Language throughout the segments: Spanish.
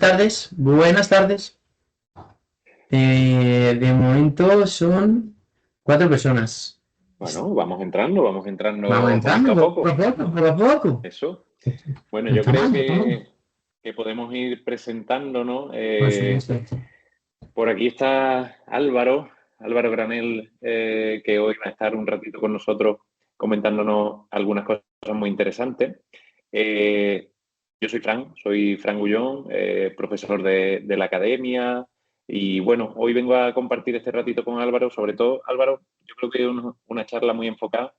Tardes, buenas tardes. De momento son 4 personas. Bueno, vamos Vamos entrando entrando poquito a poco a poco. poco, poco a poco. Eso. Bueno, No yo está creo mal, no está mal. que podemos ir presentándonos. Por supuesto. Por aquí está Álvaro Granel, que hoy va a estar un ratito con nosotros comentándonos algunas cosas muy interesantes. Eh, yo soy Fran Gullón, profesor de la academia. Y bueno, hoy vengo a compartir este ratito con Álvaro. Sobre todo, Álvaro, yo creo que es una charla muy enfocada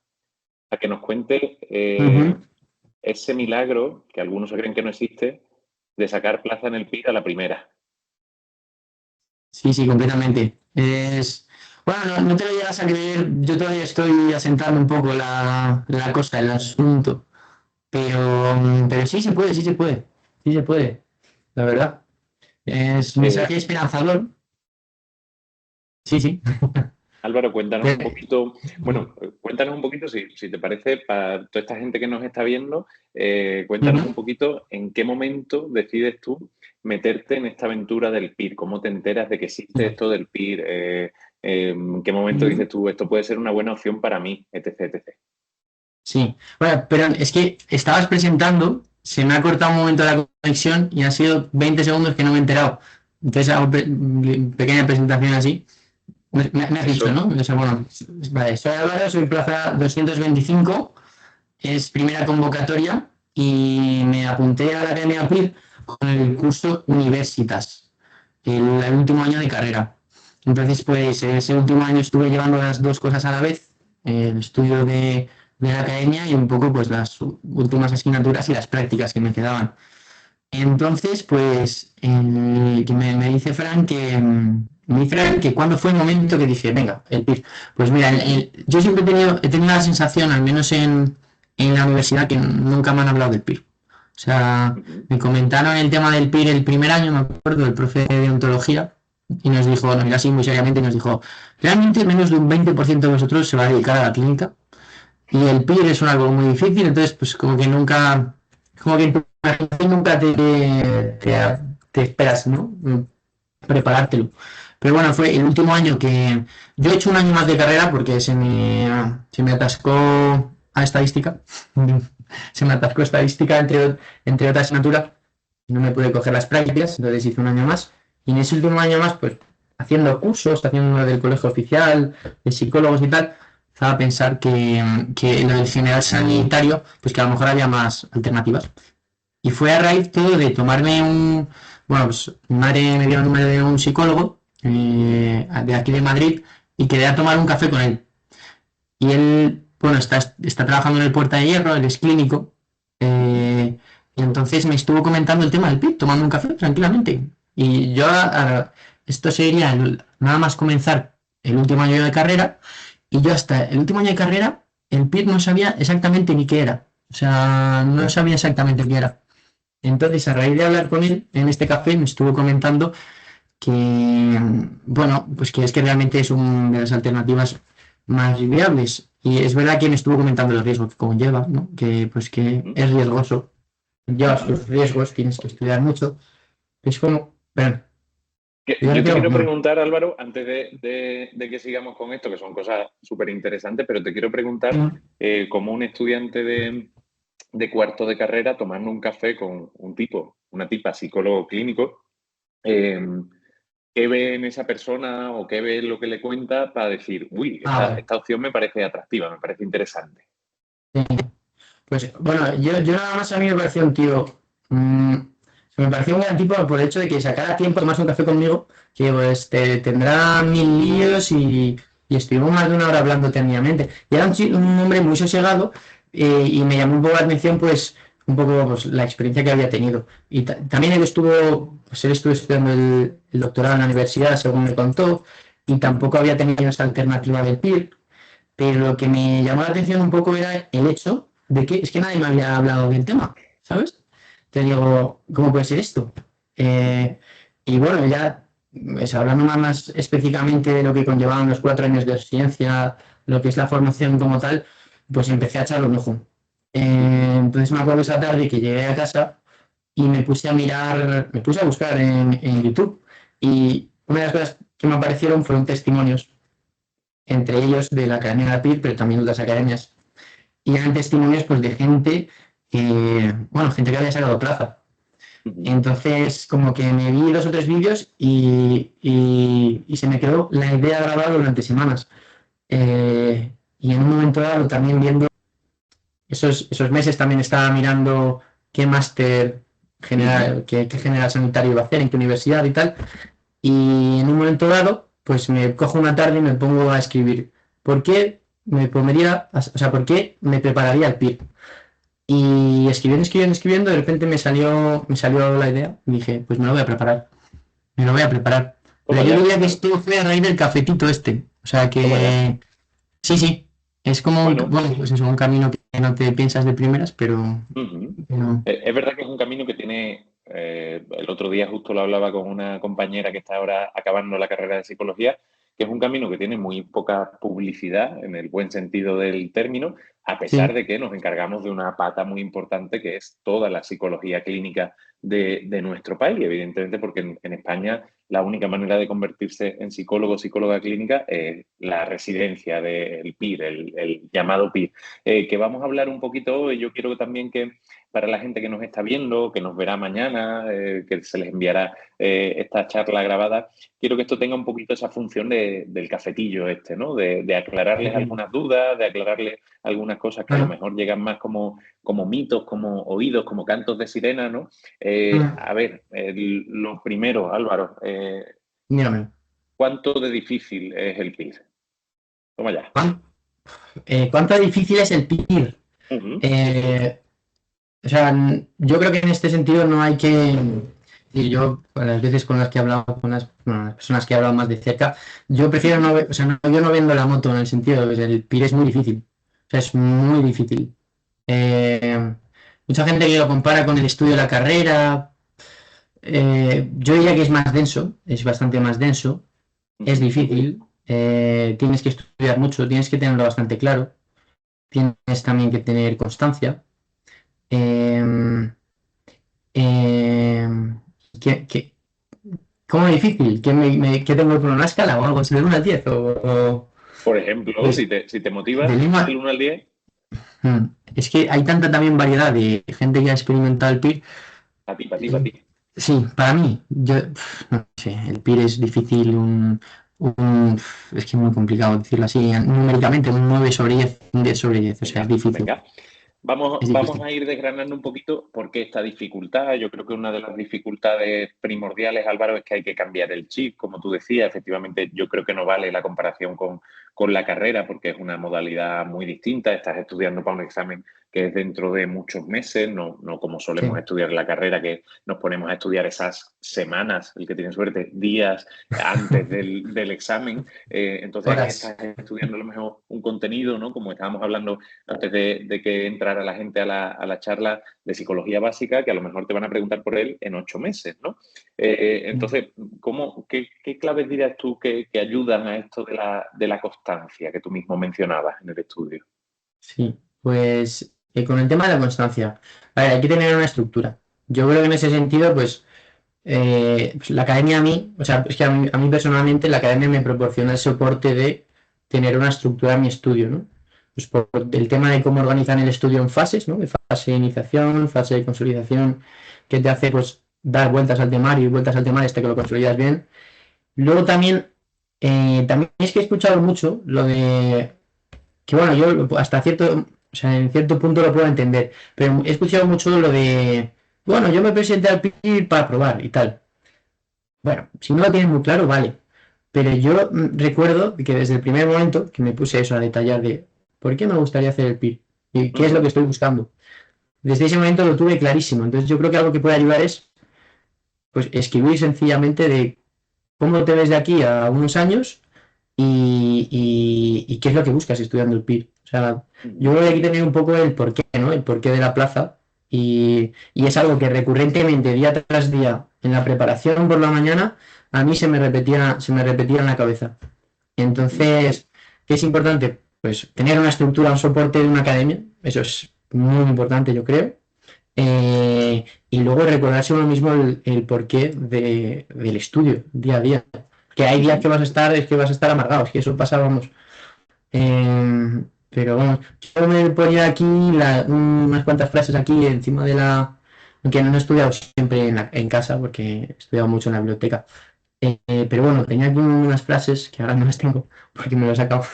a que nos cuente Ujú. ese milagro que algunos se creen que no existe de sacar plaza en el PIR a la primera. Sí, sí, completamente. Bueno, no te lo llegas a creer, yo todavía estoy asentando un poco la cosa, el asunto, pero sí se puede, sí se puede, la verdad. Es un Eh, mensaje esperanzador, sí, sí. Álvaro, cuéntanos un poquito, bueno, cuéntanos un poquito, si te parece, para toda esta gente que nos está viendo, cuéntanos un Ujú. poquito en qué momento decides tú meterte en esta aventura del PIR, cómo te enteras de que existe esto del PIR, en qué momento Ujú. dices tú, esto puede ser una buena opción para mí, etc, etc. Sí, bueno, pero es que estabas presentando, se me ha cortado un momento la conexión y han sido 20 segundos que no me he enterado. Entonces hago pequeña presentación así. Me has dicho, ¿no? Eso, O sea, bueno, vale, soy Álvaro, soy Plaza 225, es primera convocatoria y me apunté a la Academia PIR con el curso Universitas, el último año de carrera. Entonces, pues ese último año estuve llevando las dos cosas a la vez, el estudio de la academia y un poco pues las últimas asignaturas y las prácticas que me quedaban. Entonces, pues que me dice Fran me dice Fran que cuando fue el momento que dije, venga, el PIR. Pues mira, yo siempre he tenido la sensación, al menos en la universidad, que nunca me han hablado del PIR. O sea, ujú, me comentaron el tema del PIR el primer año, me acuerdo, el profe de ontología, y nos dijo, nos miró así muy seriamente y nos dijo, realmente menos de un 20% de vosotros se va a dedicar a la clínica y el PIR es un algo muy difícil, entonces pues como que en tu imaginación nunca te esperas, ¿no? Preparártelo. Pero bueno, fue el último año que yo he hecho un año más de carrera porque se me atascó a estadística. Se me atascó estadística entre otras asignaturas. No me pude coger las prácticas, entonces hice un año más. Y en ese último año más, pues haciendo cursos, haciendo uno del colegio oficial, de psicólogos y tal, empezaba a pensar que lo del general sanitario, pues que a lo mejor había más alternativas. Y fue a raíz todo de tomarme bueno, pues mi madre me dio el número de un psicólogo de aquí de Madrid y quedé a tomar un café con él. Y él, bueno, está trabajando en el Puerta de Hierro, él es clínico, ujú. y entonces me estuvo comentando el tema del PIB, tomando un café tranquilamente. Y yo, esto sería nada más comenzar el último año de carrera, y yo hasta el último año de carrera, el PIB no sabía exactamente ni qué era. O sea, no sabía exactamente qué era. Entonces, a raíz de hablar con él en este café, me estuvo comentando que, bueno, pues que es que realmente es una de las alternativas más viables. Y es verdad que me estuvo comentando el riesgo que conlleva, ¿no? Que pues que Ujú. es riesgoso, lleva sus riesgos, tienes que estudiar mucho. Es como, bueno, yo ahora Yo te tengo quiero opinión. preguntar, Álvaro, antes de que sigamos con esto, que son cosas súper interesantes, pero te quiero preguntar, como un estudiante de cuarto de carrera, tomando un café con un tipo, una tipa, psicólogo clínico, eh, ¿qué ve en esa persona o qué ve en lo que le cuenta para decir, uy, Vale. esta opción me parece atractiva, me parece interesante? Pues bueno, yo nada más a mí me pareció un tío. mm, Me pareció un gran tipo por el hecho de que sacara tiempo de tomarse un café conmigo, que pues tendrá mil líos y estuvimos más de una hora hablando eternamente. Y era un hombre muy sosegado y me llamó un poco la atención, pues, un poco pues, la experiencia que había tenido. Y también él estuvo estudiando el doctorado en la universidad, según me contó, y Ujú. tampoco había tenido esa alternativa del PIR. Pero lo que me llamó la atención un poco era el hecho de que es que nadie me había hablado del tema, ¿sabes? Te digo, ¿cómo puede ser esto? Ujú. Eh, y bueno, ya hablando más específicamente de lo que conllevaban los 4 años de residencia, lo que es la formación como tal, pues empecé a echarle un ojo. Ujú. Entonces me acuerdo esa tarde que llegué a casa y me puse a mirar, me puse a buscar en YouTube y una de las cosas que me aparecieron fueron testimonios, entre ellos de la Academia de PIR, pero también de otras academias, y eran testimonios pues de gente gente que había sacado plaza. Entonces, como que me vi 2 o 3 vídeos y se me quedó la idea grabada durante semanas. Y en un momento dado, también viendo esos meses, también estaba mirando qué máster general, qué general sanitario iba a hacer, en qué universidad y tal. Y en un momento dado, pues me cojo una tarde y me pongo a escribir. ¿Por qué por qué me prepararía el PIR? Y escribiendo, de repente me salió la idea y dije, pues me lo voy a preparar, me lo voy a preparar. Pero Toma yo ya. diría que esto fue a raíz del cafetito este. O sea Toma ya. que sí, es como Bueno, pues es un camino que no te piensas de primeras, pero ujú. no. Es verdad que es un camino que tiene, el otro día justo lo hablaba con una compañera que está ahora acabando la carrera de psicología, que es un camino que tiene muy poca publicidad en el buen sentido del término, a pesar Sí, de que nos encargamos de una pata muy importante que es toda la psicología clínica de nuestro país, evidentemente porque en España la única manera de convertirse en psicólogo o psicóloga clínica es la residencia del PIR, el llamado PIR. Que vamos a hablar un poquito hoy. Yo quiero también que para la gente que nos está viendo, que nos verá mañana, que se les enviará esta charla grabada, quiero que esto tenga un poquito esa función del cafetillo este, ¿no? De aclararles algunas dudas, de aclararles algunas cosas que a lo bueno, mejor llegan más como mitos, como oídos, como cantos de sirena, ¿no? A ver, lo primero, Álvaro, mírame. ¿cuánto de difícil es el PIR? Toma ya. ¿Cuánto difícil es el PIR? Ujú. Eh, O sea, yo creo que en este sentido no hay que. Y yo, a las veces con las que he hablado, las personas que he hablado más de cerca, yo prefiero no ver, o sea, yo no vendo la moto en el sentido de que el PIR es muy difícil. O sea, es muy difícil. Eh, Mucha gente que lo compara con el estudio de la carrera. Yo diría que es más denso, es bastante más denso, es Ujú. difícil, tienes que estudiar mucho, tienes que tenerlo bastante claro, tienes también que tener constancia. Eh, Eh, ¿qué, qué- ¿Cómo es difícil? ¿Qué tengo con una escala o algo? ¿Se del 1 al 10? Por ejemplo, Pues, si te motivas, del 1 del 1 al 10, Es que hay tanta también variedad de gente que ha experimentado el PIR. para ti, para ti, para ti. Sí, para mí, no sé, el PIR es difícil, es que es muy complicado decirlo así, numéricamente un 9 sobre 10, un 10 sobre 10, o sea, es Venga, difícil, venga. Vamos, es vamos difícil. a ir desgranando un poquito por qué esta dificultad. Yo creo que una de las dificultades primordiales, Álvaro, es que hay que cambiar el chip. Como tú decías, efectivamente, yo creo que no vale la comparación con la carrera porque es una modalidad muy distinta. Estás estudiando para un examen que es dentro de muchos meses, no como solemos Sí, estudiar la carrera, que nos ponemos a estudiar esas semanas, el que tiene suerte, días antes del examen. Entonces aquí horas. estás estudiando a lo mejor un contenido, ¿no? Como estábamos hablando antes de que entrara la gente a la charla de psicología básica, que a lo mejor te van a preguntar por él en 8 meses, ¿no? Entonces, qué claves dirías tú que ayudan a esto de la constancia que tú mismo mencionabas en el estudio? Sí, pues con el tema de la constancia, a ver, hay que tener una estructura. Yo creo que en ese sentido, pues la academia a mí, o sea, es que a mí personalmente la academia me proporciona el soporte de tener una estructura en mi estudio, ¿no? Pues por el tema de cómo organizan el estudio en fases, ¿no? De fase de iniciación, fase de consolidación, que te hace pues dar vueltas al temario y vueltas al temario hasta que lo consolidas bien. Luego también es que he escuchado mucho lo de que bueno, yo hasta cierto, o sea, en cierto punto lo puedo entender, pero he escuchado mucho lo de, bueno, yo me presenté al PIR para probar y tal. Bueno, si no lo tienes muy claro, vale. Pero yo recuerdo que desde el primer momento que me puse eso a detallar de por qué me gustaría hacer el PIR y qué es lo Ujú. que estoy buscando. Desde ese momento lo tuve clarísimo. Entonces yo creo que algo que puede ayudar es pues escribir sencillamente de cómo te ves de aquí a unos años y qué es lo que buscas estudiando el PIR. O sea, yo Ujú. creo que hay que tener un poco el porqué, ¿no? El porqué de la plaza y es algo que recurrentemente, día tras día, en la preparación por la mañana, a mí se me repetía en la cabeza. Ujú. Entonces, ¿qué es importante? Pues tener una estructura, un soporte de una academia, eso es muy importante, yo creo. Y luego recordarse uno mismo el porqué del estudio día a día. Que hay días que vas a estar, es que vas a estar amargados, que eso pasa, vamos. Pero vamos, yo me ponía aquí unas cuantas frases aquí encima de la... Aunque no he estudiado siempre en casa, porque he estudiado mucho en la biblioteca. Pero bueno, tenía aquí unas frases que ahora no las tengo, porque me las he sacado.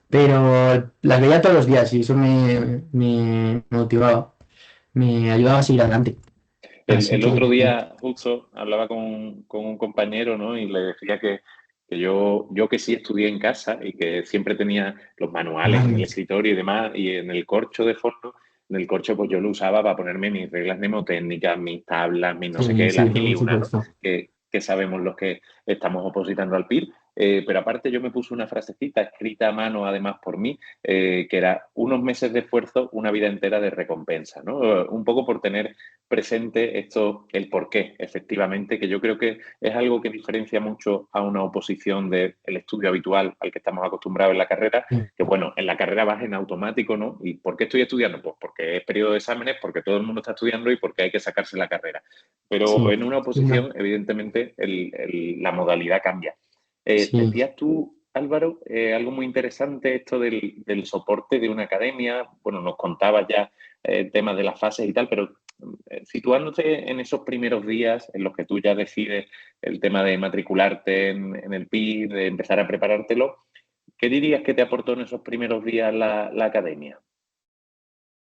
Pero las veía todos los días y eso me motivaba, me ayudaba a seguir adelante. Así El que otro día justo hablaba con un compañero, ¿no? Y le decía que yo que sí estudié en casa y que siempre tenía los manuales en el vale, escritorio y demás, y en el corcho de fondo, en el corcho pues yo lo usaba para ponerme mis reglas mnemotécnicas, mis tablas, mis no sé sí, qué, sí, las mil por y una, ¿no? supuesto. Que sabemos los que estamos opositando al PIR. Pero aparte yo me puse una frasecita escrita a mano además por mí, que era unos meses de esfuerzo, una vida entera de recompensa, ¿no? Un poco por tener presente esto, el porqué, efectivamente, que yo creo que es algo que diferencia mucho a una oposición del estudio habitual al que estamos acostumbrados en la carrera, Sí, que bueno, en la carrera vas en automático, ¿no? ¿Y por qué estoy estudiando? Pues porque es periodo de exámenes, porque todo el mundo está estudiando y porque hay que sacarse la carrera. Pero sí, en una oposición, evidentemente, la modalidad cambia. sí. Decías tú, Álvaro, algo muy interesante, esto del soporte de una academia. Bueno, nos contabas ya temas de las fases y tal, pero situándote en esos primeros días en los que tú ya decides el tema de matricularte en el PIR, de empezar a preparártelo, ¿qué dirías que te aportó en esos primeros días la academia?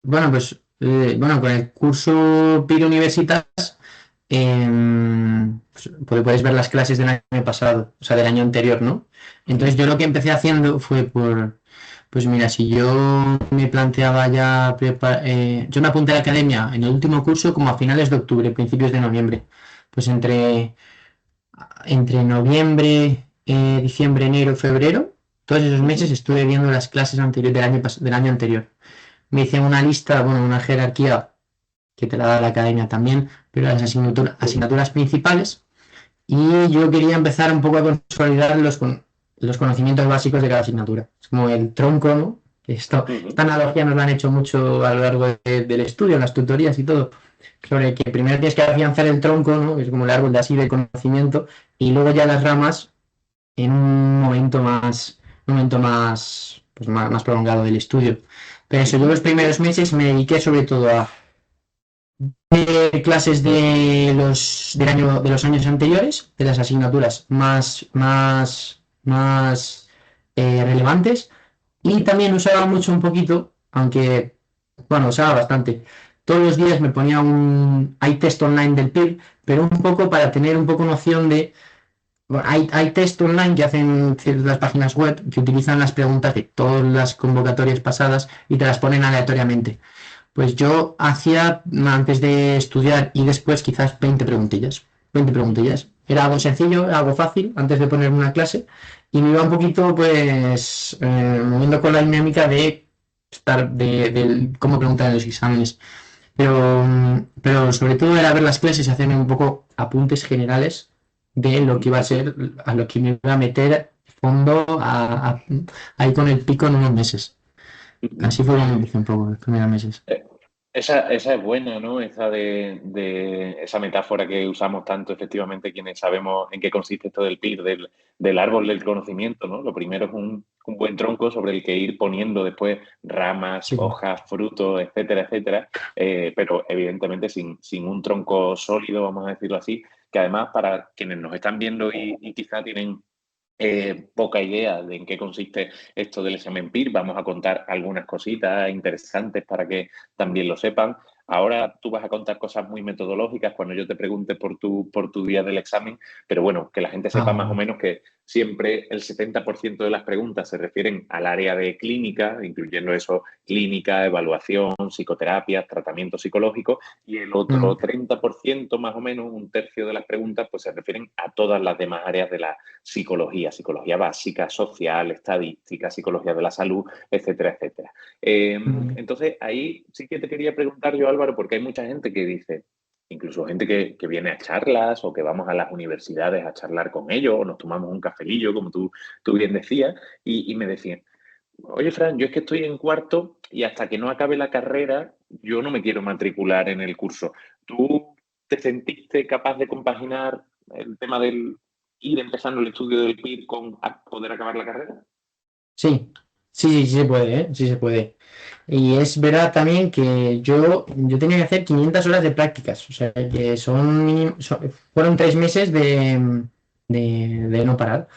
Bueno, pues bueno, con el curso PIR Universitas pues podéis ver las clases del año pasado, o sea, del año anterior, ¿no? Entonces Ujú, yo lo que empecé haciendo fue pues mira, si yo me planteaba ya, yo me apunté a la academia en el último curso como a finales de octubre, principios de noviembre, pues entre noviembre, diciembre, enero, febrero, todos esos meses ujú, estuve viendo las clases anteriores del año anterior. Me hice una lista, bueno, una jerarquía que te la da la academia también, pero las asignaturas principales. Y yo quería empezar un poco a consolidar los conocimientos básicos de cada asignatura. Es como el tronco, ¿no? Esta ujú. analogía nos la han hecho mucho a lo largo del estudio, en las tutorías y todo, sobre que primero tienes que afianzar el tronco, ¿no? Es como el árbol de así de conocimiento, y luego ya las ramas en un momento más, pues más prolongado del estudio. Pero eso, yo Ujú. los primeros meses me dediqué sobre todo a clases de los años anteriores, de las asignaturas más relevantes, y también usaba mucho un poquito, aunque, bueno, usaba bastante. Todos los días me ponía hay test online del PIR, pero un poco para tener un poco noción de, bueno, hay test online que hacen ciertas páginas web que utilizan las preguntas de todas las convocatorias pasadas y te las ponen aleatoriamente. Pues yo hacía antes de estudiar y después quizás 20 preguntillas. 20 preguntillas. Era algo sencillo, algo fácil antes de ponerme una clase y me iba un poquito pues moviendo con la dinámica de estar de cómo preguntar en los exámenes. Pero sobre todo era ver las clases y hacerme un poco apuntes generales de lo que iba a ser, a lo que me iba a meter fondo ahí con el pico en unos meses. Ujú. Así fue como empecé un poco los primeros meses. Eh, esa es buena, ¿no? Esa de esa metáfora que usamos tanto efectivamente quienes sabemos en qué consiste esto del PIR, del árbol del conocimiento, ¿no? Lo primero es un buen tronco sobre el que ir poniendo después ramas, Sí. hojas, frutos, etcétera, etcétera, pero evidentemente sin un tronco sólido, vamos a decirlo así, que además para quienes nos están viendo y quizá tienen poca idea de en qué consiste esto del examen PIR. Vamos a contar algunas cositas interesantes para que también lo sepan. Ahora tú vas a contar cosas muy metodológicas cuando yo te pregunte por tu día del examen, pero bueno, que la gente Ah, sepa más o vale. menos que siempre el 70% de las preguntas se refieren al área de clínica, incluyendo eso, clínica, evaluación, psicoterapia, tratamiento psicológico, y el otro Mm, 30% más o menos, un tercio de las preguntas, pues se refieren a todas las demás áreas de la psicología, psicología básica, social, estadística, psicología de la salud, etcétera, etcétera. mm. Entonces, ahí sí que te quería preguntar yo, Álvaro, porque hay mucha gente que dice, incluso gente que viene a charlas o que vamos a las universidades a charlar con ellos o nos tomamos un cafelillo, como tú bien decías, y me decían, Oye, Fran, yo es que estoy en cuarto y hasta que no acabe la carrera, yo no me quiero matricular en el curso. ¿Tú te sentiste capaz de compaginar el tema del ir empezando el estudio del PIR con poder acabar la carrera? Sí, sí, sí, sí se puede, ¿eh? Sí se puede. Y es verdad también que yo tenía que hacer 500 horas de prácticas, o sea que fueron 3 meses de no parar.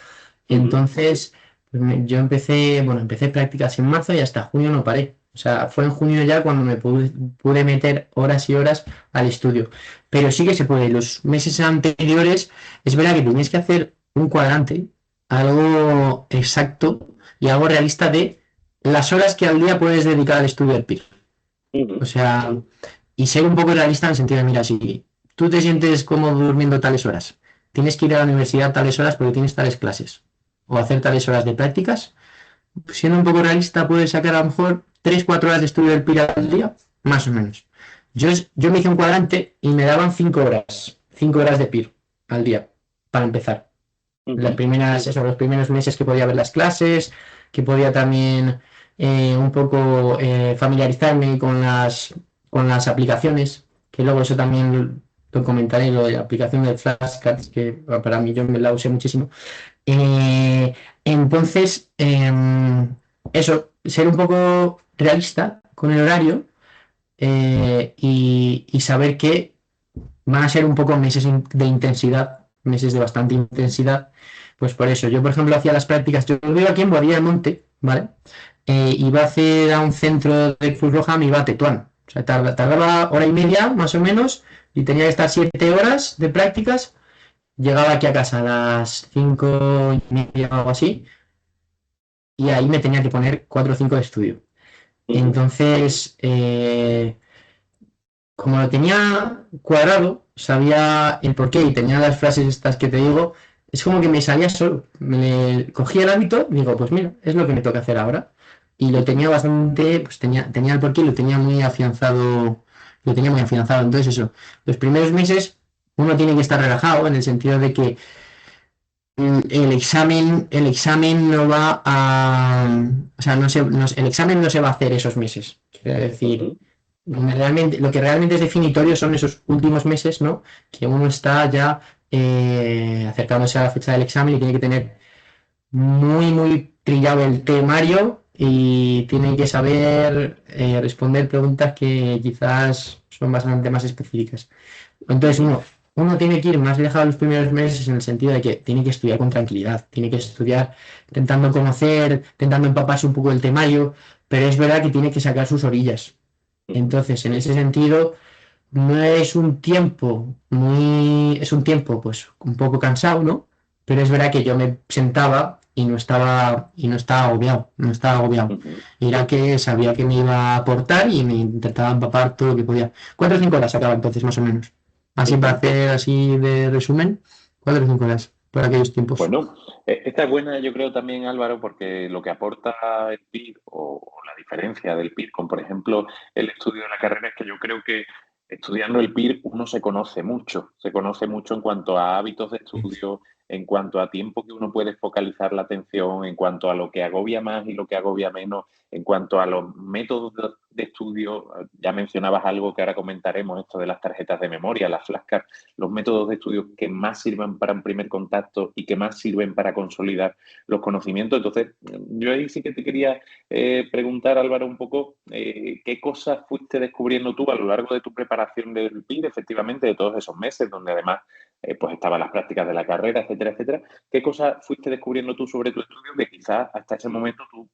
Ujú. Entonces, pues yo empecé prácticas en marzo y hasta junio no paré. O sea, fue en junio ya cuando me pude meter horas y horas al estudio. Pero sí que se puede. Los meses anteriores, es verdad que tienes que hacer un cuadrante, algo exacto y algo realista de las horas que al día puedes dedicar al estudio del PIR. O Ujú. sea, y ser un poco realista en el sentido de, mira, si tú te sientes cómodo durmiendo tales horas, tienes que ir a la universidad tales horas porque tienes tales clases, o hacer tales horas de prácticas, siendo un poco realista, puedes sacar a lo mejor 3 4 horas de estudio del PIR al día, más o menos. Yo me hice un cuadrante y me daban 5 horas de PIR al día, para empezar. Ujú. Los primeros meses que podía ver las clases, que podía también un poco familiarizarme con las aplicaciones, que luego eso también lo comentaré, lo de la aplicación de Flashcards, que para mí yo me la usé muchísimo. Eh, entonces, eso, ser un poco realista con el horario y saber que van a ser un poco meses de intensidad, meses de bastante intensidad. Pues por eso, yo por ejemplo hacía las prácticas, yo vivo aquí en Boadilla del Monte, ¿vale? Iba a hacer a un centro de Cruz Roja, me iba a Tetuán. O sea, tardaba hora y media más o menos y tenía que estar 7 horas de prácticas. Llegaba aquí a casa a las 5:30 o algo así y ahí me tenía que poner 4 o 5 de estudio. Ujú. Entonces, como lo tenía cuadrado, sabía el porqué y tenía las frases estas que te digo, es como que me salía solo. Me cogía el hábito y digo, pues mira, es lo que me toca hacer ahora. Y lo tenía bastante, pues tenía el porqué y lo tenía muy afianzado. Entonces eso, los primeros meses uno tiene que estar relajado en el sentido de que el examen no va a, o sea, el examen no se va a hacer esos meses. Quiero decir, Ujú. lo que realmente es definitorio son esos últimos meses, ¿no? Que uno está ya acercándose a la fecha del examen y tiene que tener muy, muy trillado el temario y tiene que saber responder preguntas que quizás son bastante más específicas. Entonces Ujú. uno tiene que ir más lejos los primeros meses en el sentido de que tiene que estudiar con tranquilidad, tiene que estudiar intentando conocer, intentando empaparse un poco del temario, pero es verdad que tiene que sacar sus orillas. Ujú. Entonces, en ese sentido, no es un tiempo es un tiempo pues un poco cansado, ¿no? Pero es verdad que yo me sentaba y no estaba agobiado, no estaba agobiado. Ujú. Era que sabía que me iba a aportar y me intentaba empapar todo lo que podía. 4 o 5 horas acaba entonces, más o menos. Así para Ujú. hacer así de resumen, 4 o 5 horas por aquellos tiempos. Bueno, esta es buena, yo creo también, Álvaro, porque lo que aporta el PIR o la diferencia del PIR con, por ejemplo, el estudio de la carrera es que yo creo que estudiando el PIR uno se conoce mucho en cuanto a hábitos de estudio, en cuanto a tiempo que uno puede focalizar la atención, en cuanto a lo que agobia más y lo que agobia menos, en cuanto a los métodos de estudio. Ya mencionabas algo que ahora comentaremos, esto de las tarjetas de memoria, las flashcards, los métodos de estudio que más sirven para un primer contacto y que más sirven para consolidar los conocimientos. Entonces, yo ahí sí que te quería preguntar, Álvaro, un poco qué cosas fuiste descubriendo tú a lo largo de tu preparación del PIR, efectivamente, de todos esos meses, donde además pues estaban las prácticas de la carrera, etcétera, etcétera. ¿Qué cosas fuiste descubriendo tú sobre tu estudio que quizás hasta ese momento tú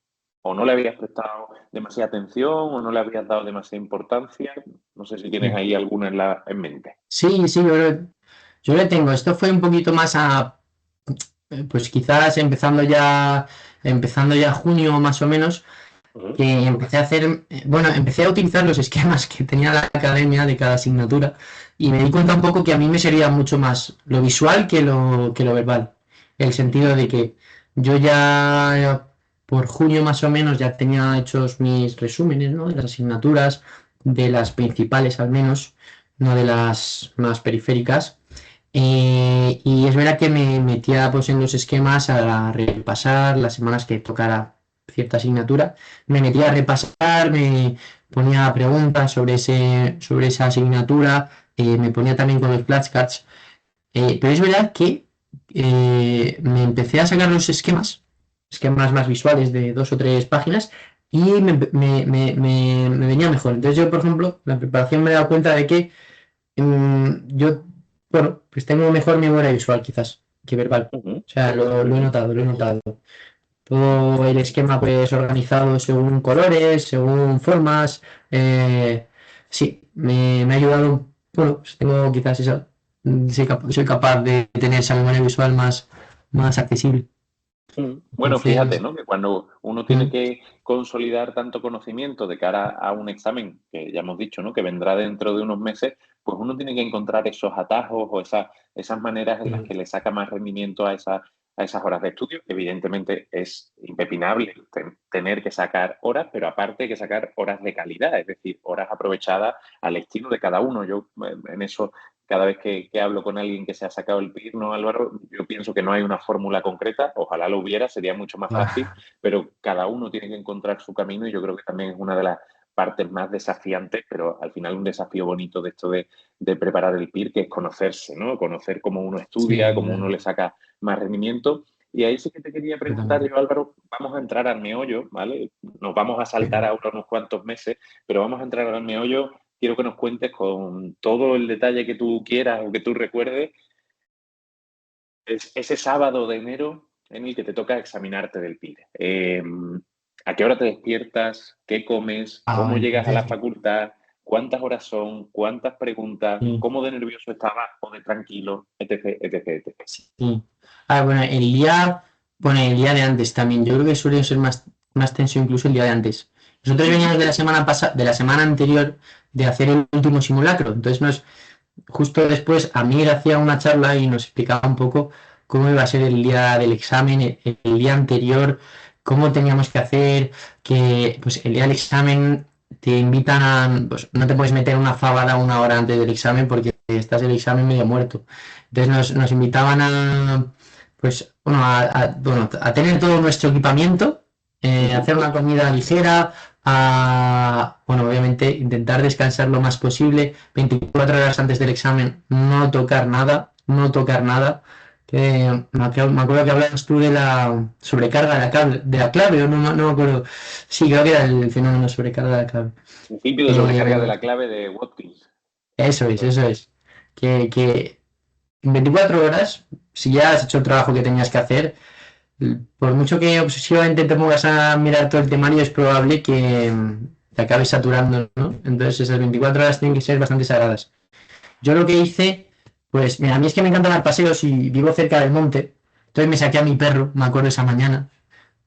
o no le habías prestado demasiada atención o no le habías dado demasiada importancia? No sé si tienes ahí alguna en mente. Sí, sí, yo le tengo. Esto fue un poquito más pues quizás empezando ya junio más o menos, Uh-huh. que empecé a utilizar los esquemas que tenía la academia de cada asignatura y me di cuenta un poco que a mí me sería mucho más lo visual que lo verbal. El sentido de que yo ya por junio más o menos ya tenía hechos mis resúmenes, ¿no? De las asignaturas, de las principales al menos, no de las más periféricas. Y es verdad que me metía pues, en los esquemas a repasar las semanas que tocara cierta asignatura, me metía a repasar, me ponía preguntas sobre esa asignatura, me ponía también con los flashcards. Pero es verdad que me empecé a sacar los esquemas más visuales de 2 o 3 páginas y me venía mejor. Entonces yo, por ejemplo, la preparación me he dado cuenta de que yo, bueno, pues tengo mejor memoria visual quizás que verbal. Ujú. O sea, lo he notado, lo he notado. Todo el esquema pues organizado según colores, según formas. Sí, me ha ayudado. Bueno, pues tengo quizás esa. Soy capaz de tener esa memoria visual más accesible. Bueno, fíjate, Entonces, ¿no? Que cuando uno tiene mm, que consolidar tanto conocimiento de cara a un examen, que ya hemos dicho, ¿no? Que vendrá dentro de unos meses, pues uno tiene que encontrar esos atajos o esas maneras en las que le saca más rendimiento a esas horas de estudio. Evidentemente es impepinable tener que sacar horas, pero aparte hay que sacar horas de calidad, es decir, horas aprovechadas al estilo de cada uno. Yo en eso cada vez que hablo con alguien que se ha sacado el PIR, ¿no, Álvaro? Yo pienso que no hay una fórmula concreta, ojalá lo hubiera, sería mucho más fácil, ah, pero cada uno tiene que encontrar su camino y yo creo que también es una de las partes más desafiantes, pero al final un desafío bonito de esto de preparar el PIR, que es conocerse, ¿no? Conocer cómo uno estudia, sí, cómo uno le saca más rendimiento. Y ahí sí que te quería preguntar totalmente. yo, Álvaro, vamos a entrar al meollo, ¿vale? Nos vamos a saltar Venga. ahora unos cuantos meses, pero vamos a entrar al meollo. Quiero que nos cuentes con todo el detalle que tú quieras o que tú recuerdes ese sábado de enero en el que te toca examinarte del PIR. ¿A qué hora te despiertas? ¿Qué comes? ¿Cómo llegas a la Entonces, facultad? ¿Cuántas horas son? ¿Cuántas preguntas? sí, ¿Cómo de nervioso estabas o de tranquilo? Etc, etc, etc. sí. Bueno, el día de antes también. Yo creo que suele ser más tenso incluso el día de antes. Nosotros veníamos de la semana pasada, de la semana anterior de hacer el último simulacro. Entonces justo después Amir hacía una charla y nos explicaba un poco cómo iba a ser el día del examen, el día anterior, cómo teníamos que hacer, que pues el día del examen te invitan pues no te puedes meter una fabada 1 hora antes del examen porque estás el examen medio muerto. Entonces nos invitaban pues, bueno, a tener todo nuestro equipamiento, hacer una comida ligera, bueno, obviamente intentar descansar lo más posible, 24 horas antes del examen, no tocar nada, no tocar nada. Que me acuerdo que hablabas tú de la sobrecarga de la clave, o no me acuerdo. Sí, creo que era el fenómeno de sobrecarga de la clave. Principio de sobrecarga de Eh, la clave de Watkins. eso es, eso es. Que en 24 horas, si ya has hecho el trabajo que tenías que hacer, por mucho que obsesivamente te pongas a mirar todo el temario, es probable que te acabes saturando, ¿no? Entonces esas 24 horas tienen que ser bastante sagradas. Yo lo que hice, pues mira, a mí es que me encanta dar paseos y vivo cerca del monte, entonces me saqué a mi perro, me acuerdo esa mañana,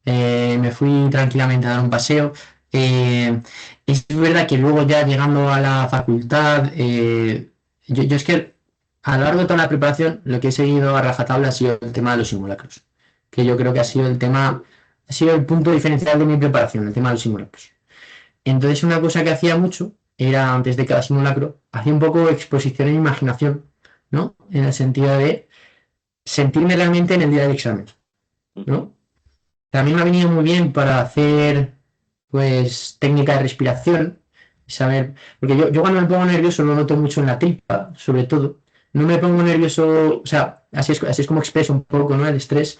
me fui tranquilamente a dar un paseo. Eh, es verdad que luego ya llegando a la facultad, yo es que a lo largo de toda la preparación lo que he seguido a rajatabla ha sido el tema de los simulacros, que yo creo que ha sido el punto diferencial de mi preparación, el tema de los simulacros. Entonces una cosa que hacía mucho era antes de cada simulacro, hacía un poco de exposición e imaginación, ¿no? En el sentido de sentirme realmente en el día del examen, Ujú. ¿no? También me ha venido muy bien para hacer, pues, técnica de respiración, saber, porque yo cuando me pongo nervioso lo noto mucho en la tripa, sobre todo. No me pongo nervioso, o sea, así es como expreso un poco, ¿no? El estrés.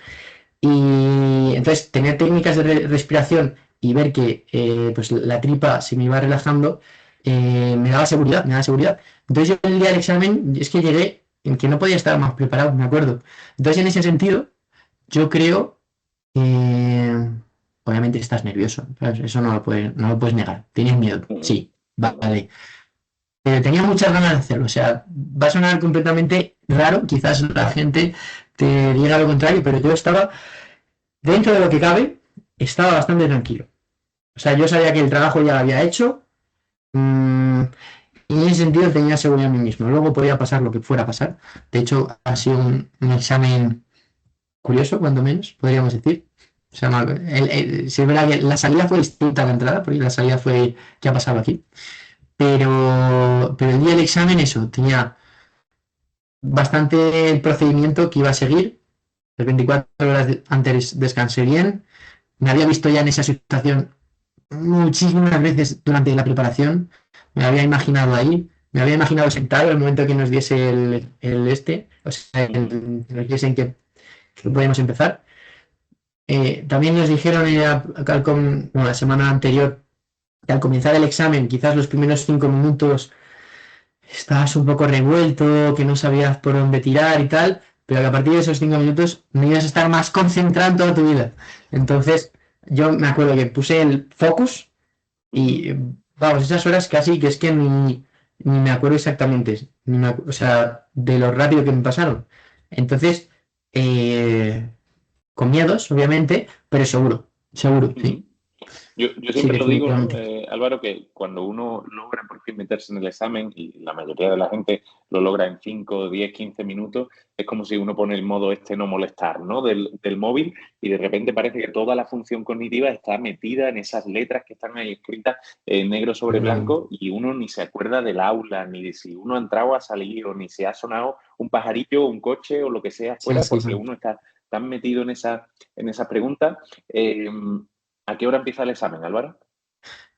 Y entonces tener técnicas de respiración y ver que pues la tripa se me iba relajando, me daba seguridad, me daba seguridad. Entonces yo el día del examen es que llegué en que no podía estar más preparado, me acuerdo. Entonces en ese sentido, yo creo eh, obviamente estás nervioso, ¿sabes? Eso no lo puedes negar. Tienes miedo, Ujú. sí, Bueno, vale. Pero tenía muchas ganas de hacerlo. O sea, va a sonar completamente raro, quizás la gente te diga lo contrario, pero yo estaba, dentro de lo que cabe, estaba bastante tranquilo. O sea, yo sabía que el trabajo ya lo había hecho, y en ese sentido tenía seguridad en mí mismo. Luego podía pasar lo que fuera a pasar. De hecho, ha sido un examen curioso, cuando menos, podríamos decir. O sea, si es verdad que la salida fue distinta a la entrada, porque la salida fue qué ha pasado aquí. Pero el día del examen, eso, tenía bastante el procedimiento que iba a seguir. Las 24 horas antes descansé bien. me había visto ya en esa situación muchísimas veces durante la preparación, me había imaginado ahí, me había imaginado sentado el momento que nos diese o sea, nos diesen que podíamos empezar. También nos dijeron la semana anterior que al comenzar el examen, quizás los primeros 5 minutos estabas un poco revuelto, que no sabías por dónde tirar y tal, pero que a partir de esos 5 minutos no ibas a estar más concentrado en toda tu vida. Entonces, yo me acuerdo que puse el focus y, vamos, esas horas casi que es que ni me acuerdo exactamente, o sea, de lo rápido que me pasaron. Entonces, eh, con miedos, obviamente, pero seguro, seguro, sí. Yo Sí, siempre lo digo, ¿no? definitivamente. Álvaro, que cuando uno logra por fin meterse en el examen, y la mayoría de la gente lo logra en 5, 10, 15 minutos, es como si uno pone el modo no molestar, ¿no? Del móvil, y de repente parece que toda la función cognitiva está metida en esas letras que están ahí escritas en negro sobre blanco, y uno ni se acuerda del aula, ni de si uno ha entrado o ha salido, ni si ha sonado un pajarillo, un coche o lo que sea Sí, afuera, sí, porque sí. uno está tan metido en esas preguntas. ¿A qué hora empieza el examen, Álvaro?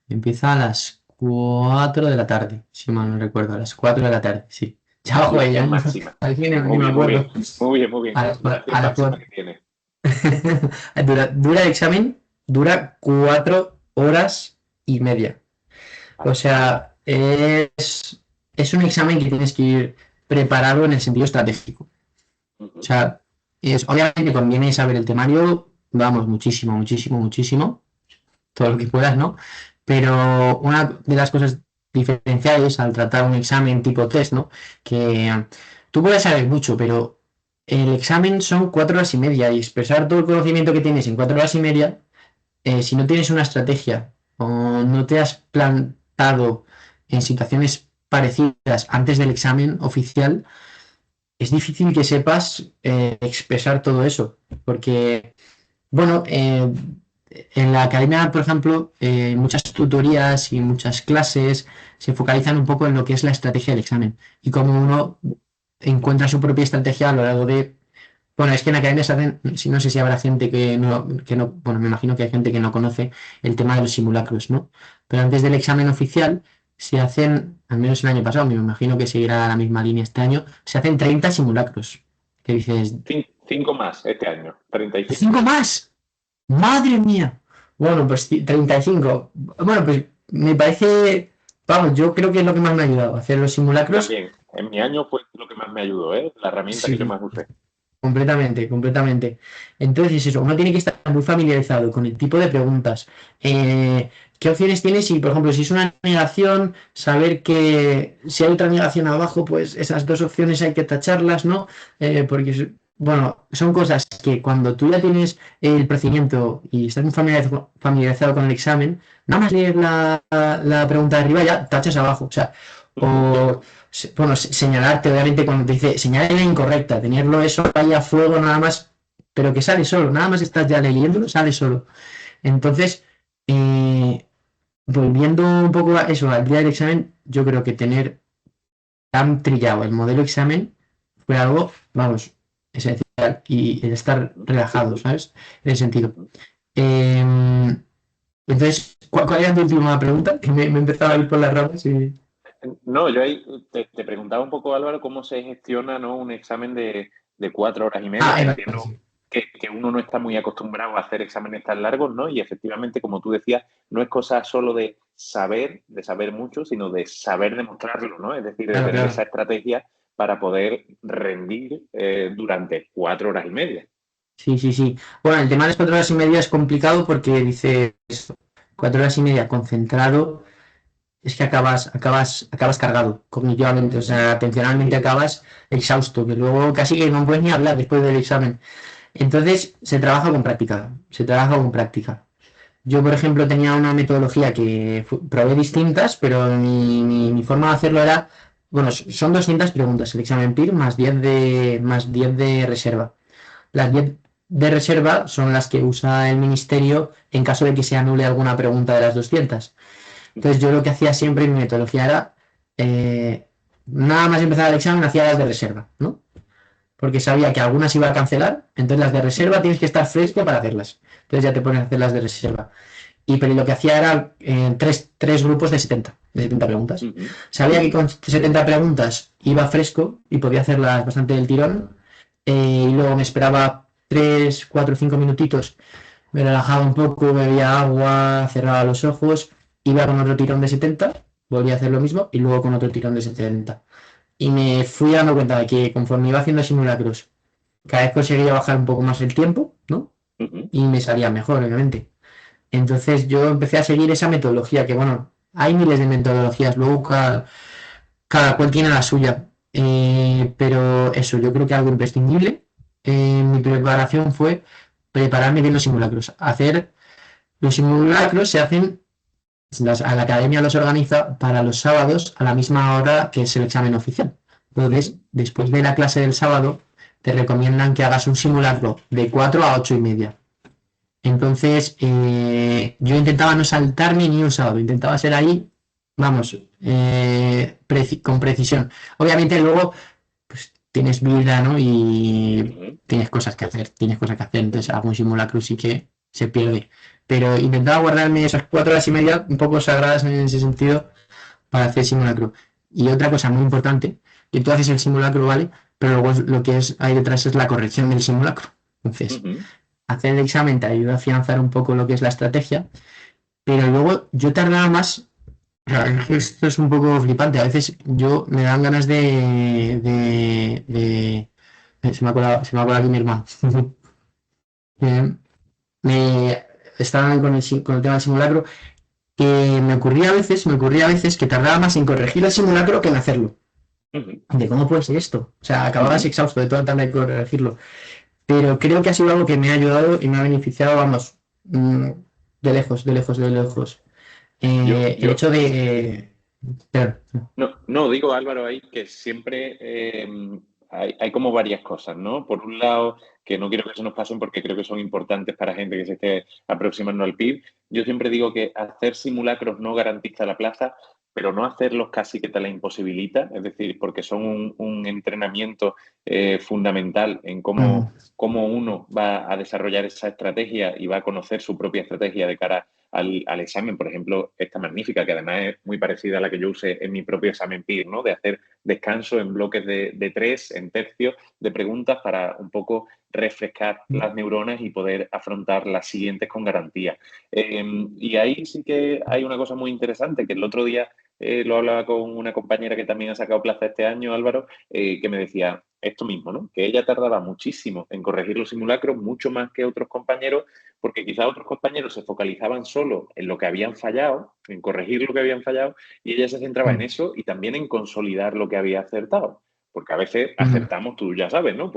Empieza a las 4 de la tarde, si mal no recuerdo, a las 4 de la tarde, sí. Ya ojo, Duración ya máxima. al fin ni Muy me bien, muy acuerdo. bien. Muy bien, muy bien. A las, Duración a las máxima 4. que tiene. Dura el examen, dura 4 horas y media. O Vale. sea, es un examen que tienes que ir preparado en el sentido estratégico. O Ujú. sea, obviamente conviene saber el temario, vamos, muchísimo, muchísimo, muchísimo, todo lo que puedas, ¿no? Pero una de las cosas diferenciales al tratar un examen tipo test, ¿no? Que tú puedes saber mucho, pero el examen son 4 horas y media y expresar todo el conocimiento que tienes en 4 horas y media, si no tienes una estrategia o no te has plantado en situaciones parecidas antes del examen oficial, es difícil que sepas expresar todo eso, porque bueno, en la academia, por ejemplo, muchas tutorías y muchas clases se focalizan un poco en lo que es la estrategia del examen y cómo uno encuentra su propia estrategia a lo largo de... Bueno, es que en la academia se hacen, si no sé si habrá gente bueno, me imagino que hay gente que no conoce el tema de los simulacros, ¿no? Pero antes del examen oficial se hacen, al menos el año pasado, me imagino que seguirá la misma línea este año, se hacen 30 simulacros. Que dices, Cinco más este año. 35. ¿cinco más? Madre mía. Bueno, pues 35. Bueno, pues me parece, vamos, yo creo que es lo que más me ha ayudado, hacer los simulacros. También. En mi año fue lo que más me ayudó, ¿eh? La herramienta que yo Sí, más usé. completamente, completamente. Entonces, eso, uno tiene que estar muy familiarizado con el tipo de preguntas. ¿Qué opciones tienes? Si, por ejemplo, si es una negación, saber que si hay otra negación abajo, pues esas dos opciones hay que tacharlas, ¿no? Porque, bueno, son cosas que cuando tú ya tienes el procedimiento y estás muy familiarizado con el examen, nada más leer la pregunta de arriba ya tachas abajo. O sea, Ujú. o bueno, señalarte, obviamente, cuando te dice señalar la incorrecta, tenerlo eso ahí a fuego nada más, pero que sale solo, nada más estás ya leyéndolo, sale solo. Entonces, eh, volviendo un poco a eso, al día del examen, yo creo que tener tan trillado el modelo examen fue algo, vamos, esencial y el estar Ujú. relajado, ¿sabes? En ese sentido. Ujú. Eh, entonces, ¿cuál era tu última pregunta? Que me empezaba a ir por las ramas y... No, yo ahí te preguntaba un poco, Álvaro, cómo se gestiona, ¿no? Un examen de 4 horas y media, Ah, que vale, entiendo sí. que uno no está muy acostumbrado a hacer exámenes tan largos, ¿no? Y efectivamente, como tú decías, no es cosa solo de saber mucho, sino de saber demostrarlo, ¿no? Es decir, de Claro, tener esa claro. estrategia para poder rendir durante 4 horas y media. Sí, sí, sí. Bueno, el tema de las 4 horas y media es complicado porque dices 4 horas y media concentrado, es que acabas cargado cognitivamente, o sea, atencionalmente acabas exhausto, que luego casi que no puedes ni hablar después del examen. Entonces, se trabaja con práctica, se trabaja con práctica. Yo, por ejemplo, tenía una metodología que probé distintas, pero mi forma de hacerlo era, bueno, son 200 preguntas el examen PIR más 10 de reserva. Las 10 de reserva son las que usa el ministerio en caso de que se anule alguna pregunta de las 200. Entonces yo lo que hacía siempre en mi metodología era, nada más empezar el examen, hacía las de reserva, ¿no? porque sabía que algunas iba a cancelar, entonces las de reserva tienes que estar fresco para hacerlas. Entonces ya te pones a hacer las de reserva. Pero lo que hacía era tres grupos de 70 preguntas. Sabía que con 70 preguntas iba fresco y podía hacerlas bastante del tirón. Y luego me esperaba 3, 4, 5 minutitos, me relajaba un poco, bebía agua, cerraba los ojos, iba con otro tirón de 70, volvía a hacer lo mismo y luego con otro tirón de 70. Y me fui dando cuenta de que conforme iba haciendo simulacros, cada vez conseguía bajar un poco más el tiempo, ¿no? Y me salía mejor, obviamente. Entonces yo empecé a seguir esa metodología, que bueno, hay miles de metodologías, luego cada cual tiene la suya. Pero eso, yo creo que algo imprescindible en mi preparación fue prepararme bien los simulacros. Hacer los simulacros se hacen, a la academia los organiza para los sábados a la misma hora que es el examen oficial. Entonces, después de la clase del sábado, te recomiendan que hagas un simulacro de 4 a 8 y media. Entonces, yo intentaba no saltarme ni un sábado, intentaba ser ahí, vamos, con precisión. Obviamente luego, pues tienes vida, ¿no? Y tienes cosas que hacer, entonces algún simulacro sí que se pierde. Pero intentaba guardarme esas 4 horas y media un poco sagradas en ese sentido para hacer simulacro. Y otra cosa muy importante, que tú haces el simulacro, ¿vale? Pero luego lo que hay detrás es la corrección del simulacro. Entonces, hacer el examen te ayuda a afianzar un poco lo que es la estrategia, pero luego yo tardaba más. Esto es un poco flipante. A veces yo me dan ganas se me ha colado aquí mi hermano. Me estaba con el tema del simulacro, que me ocurría a veces que tardaba más en corregir el simulacro que en hacerlo. De cómo puede ser esto. O sea, acababas exhausto de toda la tarde de corregirlo. Pero creo que ha sido algo que me ha ayudado y me ha beneficiado, vamos, de lejos, de lejos, de lejos. El hecho de... Claro. No, digo Álvaro ahí que siempre hay como varias cosas, ¿no? Por un lado, que no quiero que se nos pasen porque creo que son importantes para gente que se esté aproximando al PIB. Yo siempre digo que hacer simulacros no garantiza la plaza, pero no hacerlos casi que te la imposibilita, es decir, porque son un entrenamiento fundamental en cómo uno va a desarrollar esa estrategia y va a conocer su propia estrategia de cara al examen. Por ejemplo, esta magnífica, que además es muy parecida a la que yo usé en mi propio examen PIR, ¿no? De hacer descanso en bloques de 3, en tercios, de preguntas para un poco refrescar las neuronas y poder afrontar las siguientes con garantía. Y ahí sí que hay una cosa muy interesante, que el otro día lo hablaba con una compañera que también ha sacado plaza este año, Álvaro, que me decía esto mismo, ¿no? Que ella tardaba muchísimo en corregir los simulacros, mucho más que otros compañeros, porque quizás otros compañeros se focalizaban solo en lo que habían fallado, en corregir lo que habían fallado, y ella se centraba en eso y también en consolidar lo que había acertado. Porque a veces acertamos, tú ya sabes, ¿no?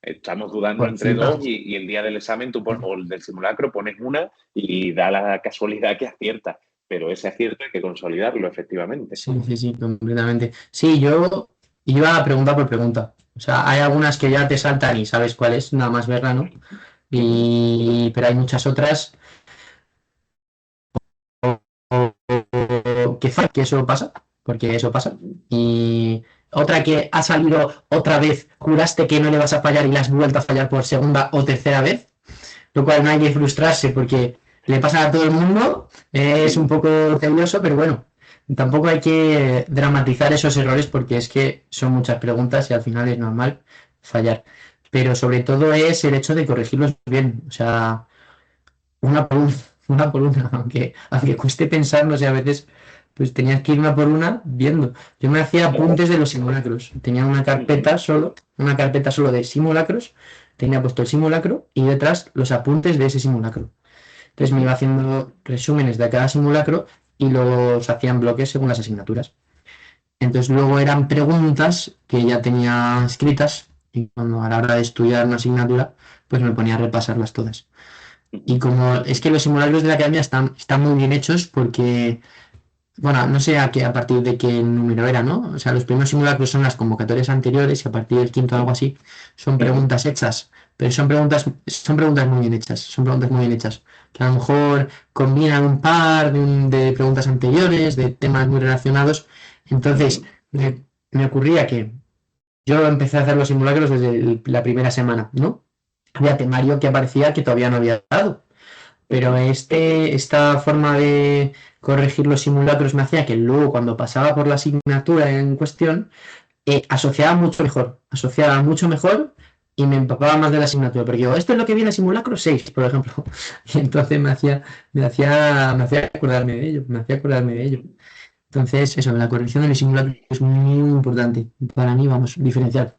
Estamos dudando entre dos y el día del examen o el del simulacro pones una y da la casualidad que aciertas. Pero ese acierto hay que consolidarlo, efectivamente. Sí, completamente. Sí, yo iba pregunta por pregunta. O sea, hay algunas que ya te saltan y sabes cuál es, nada más verla, ¿no? Pero hay muchas otras que eso pasa, porque eso pasa. Y otra que ha salido otra vez, juraste que no le vas a fallar y la has vuelto a fallar por segunda o tercera vez, lo cual no hay que frustrarse porque le pasa a todo el mundo, es un poco tedioso, pero bueno, tampoco hay que dramatizar esos errores porque es que son muchas preguntas y al final es normal fallar. Pero sobre todo es el hecho de corregirlos bien, o sea, una por una, aunque cueste pensar, no sé, a veces pues tenías que ir una por una viendo. Yo me hacía apuntes de los simulacros. Tenía una carpeta solo de simulacros, tenía puesto el simulacro y detrás los apuntes de ese simulacro. Entonces me iba haciendo resúmenes de cada simulacro y los hacía en bloques según las asignaturas. Entonces luego eran preguntas que ya tenía escritas y cuando a la hora de estudiar una asignatura, pues me ponía a repasarlas todas. Y como es que los simulacros de la academia están muy bien hechos porque, bueno, no sé a partir de qué número era, ¿no? O sea, los primeros simulacros son las convocatorias anteriores y a partir del quinto o algo así son preguntas hechas, pero son preguntas muy bien hechas, son preguntas muy bien hechas, que a lo mejor combinan un par de preguntas anteriores, de temas muy relacionados. Entonces, me ocurría que yo empecé a hacer los simulacros desde la primera semana, ¿no? Había temario que aparecía que todavía no había dado, pero esta forma de corregir los simulacros me hacía que luego cuando pasaba por la asignatura en cuestión, asociaba mucho mejor y me empapaba más de la asignatura, porque digo, esto es lo que viene a simulacro 6 por ejemplo, y entonces me hacía acordarme de ello. Entonces, eso, la corrección de los simulacros es muy importante para mí, vamos, diferencial.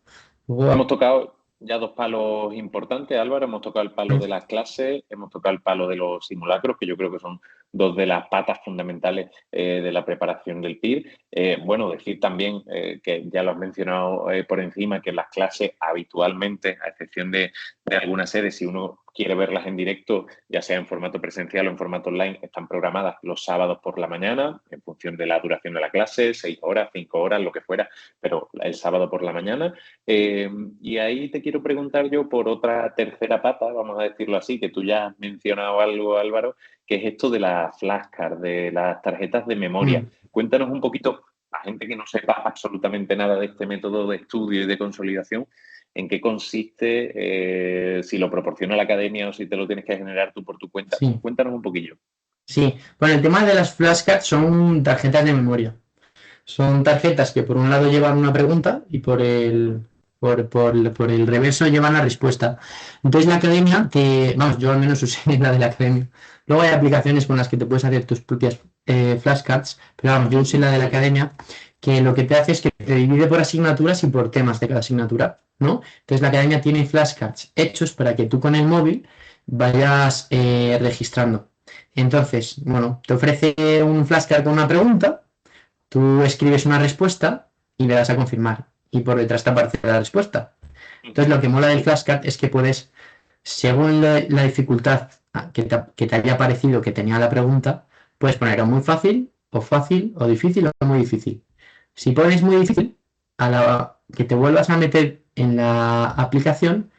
Hemos Luego, tocado ya dos palos importantes, Álvaro. Hemos tocado el palo de las clases, hemos tocado el palo de los simulacros, que yo creo que son dos de las patas fundamentales de la preparación del PIR. Bueno, decir también que ya lo has mencionado por encima, que las clases habitualmente, a excepción de algunas sedes, si uno quiere verlas en directo, ya sea en formato presencial o en formato online, están programadas los sábados por la mañana, en función de la duración de la clase, 6 horas, 5 horas, lo que fuera, pero el sábado por la mañana. Y ahí te quiero preguntar yo por otra tercera pata, vamos a decirlo así, que tú ya has mencionado algo, Álvaro, que es esto de las flashcards, de las tarjetas de memoria. Cuéntanos un poquito, a gente que no sepa absolutamente nada de este método de estudio y de consolidación, en qué consiste, si lo proporciona la academia o si te lo tienes que generar tú por tu cuenta. sí, Cuéntanos un poquillo. sí. Bueno, el tema de las flashcards son tarjetas de memoria. Son tarjetas que por un lado llevan una pregunta y por el reverso llevan la respuesta. Entonces la academia vamos, yo al menos usé la de la academia. Luego hay aplicaciones con las que te puedes hacer tus propias flashcards, pero vamos, yo usé la de la academia, que lo que te hace es que te divide por asignaturas y por temas de cada asignatura, ¿no? Entonces la academia tiene flashcards hechos para que tú con el móvil vayas registrando. Entonces, bueno, te ofrece un flashcard con una pregunta. Tú escribes una respuesta y le das a confirmar. Y por detrás te aparece la respuesta. Entonces, lo que mola del flashcard es que puedes, según la dificultad que te haya parecido que tenía la pregunta, puedes poner o muy fácil, o difícil, o muy difícil. Si pones muy difícil, a la que te vuelvas a meter en la aplicación,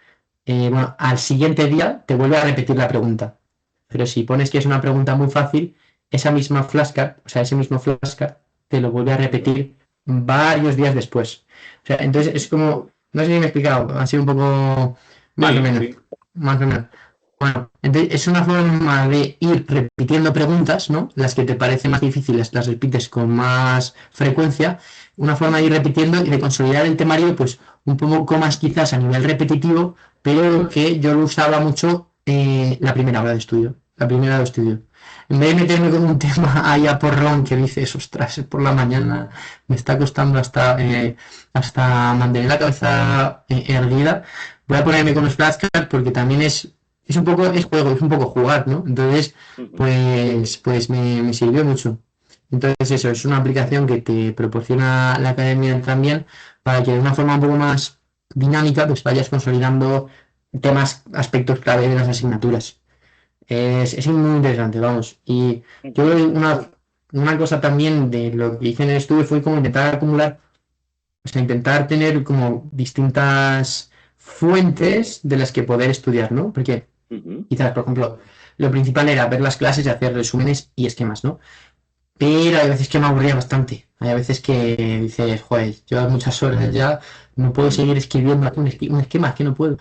bueno, al siguiente día te vuelve a repetir la pregunta. Pero si pones que es una pregunta muy fácil, esa misma flashcard, o sea, ese mismo flashcard, te lo vuelve a repetir varios días después. O sea, entonces es como, no sé si me he explicado, ha sido un poco más o Sí, menos, sí. más o menos. Bueno, entonces es una forma de ir repitiendo preguntas, ¿no? Las que te parecen más difíciles las repites con más frecuencia. Una forma de ir repitiendo y de consolidar el temario, pues un poco más quizás a nivel repetitivo, pero que yo lo usaba mucho la primera hora de estudio. La primera hora de estudio. En vez de meterme con un tema ahí a porrón que dices, ostras, es por la mañana, me está costando hasta mantener la cabeza erguida, voy a ponerme con los flashcards porque también es un poco, es juego, es un poco jugar, ¿no? Entonces, pues me sirvió mucho. Entonces eso, es una aplicación que te proporciona la academia también para que de una forma un poco más dinámica pues vayas consolidando temas, aspectos clave de las asignaturas. Es muy interesante, vamos. Y yo creo que una cosa también de lo que hice en el estudio fue como intentar acumular, o sea, intentar tener como distintas fuentes de las que poder estudiar, ¿no? Porque quizás, por ejemplo, lo principal era ver las clases y hacer resúmenes y esquemas, ¿no? Pero hay veces que me aburría bastante. Hay veces que dices, joder, llevo muchas horas ya, no puedo seguir escribiendo un esquema, es que no puedo.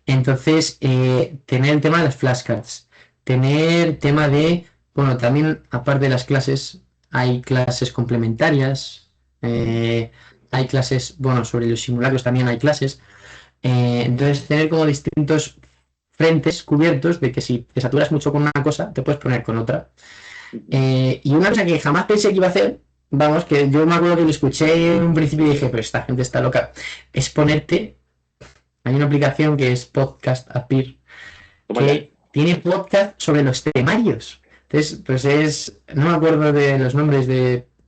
Entonces, tener el tema de las flashcards, tener tema de, bueno, también aparte de las clases, hay clases complementarias, hay clases, bueno, sobre los simulacros también hay clases. Entonces, tener como distintos frentes cubiertos de que si te saturas mucho con una cosa, te puedes poner con otra. Y una cosa que jamás pensé que iba a hacer, vamos, que yo me acuerdo que lo escuché en un principio y dije, pero esta gente está loca, es ponerte, hay una aplicación que es Podcast Appear, Toma ya. que tiene podcast sobre los temarios. Entonces, pues no me acuerdo de los nombres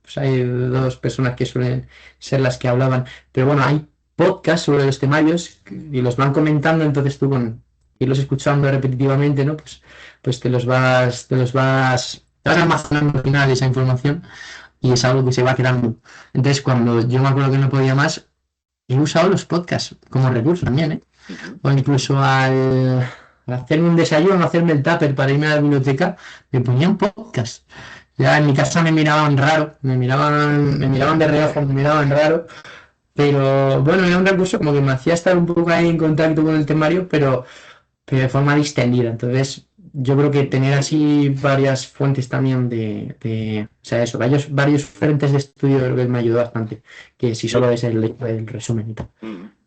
pues hay dos personas que suelen ser las que hablaban, pero bueno, hay podcast sobre los temarios y los van comentando, entonces tú con irlos escuchando repetitivamente, ¿no? Pues te vas almacenando al final esa información y es algo que se va quedando. Entonces, cuando yo me acuerdo que no podía más, he usado los podcasts como recurso también, ¿eh? O incluso al hacerme un desayuno, hacerme el tupper para irme a la biblioteca, me ponía un podcast. Ya en mi casa me miraban raro, me miraban de reojo, me miraban raro, Pero bueno, era un recurso como que me hacía estar un poco ahí en contacto con el temario, pero de forma distendida. Entonces, yo creo que tener así varias fuentes también o sea, eso, varios frentes de estudio creo que me ayudó bastante, que si Yo solo es el resumen y tal.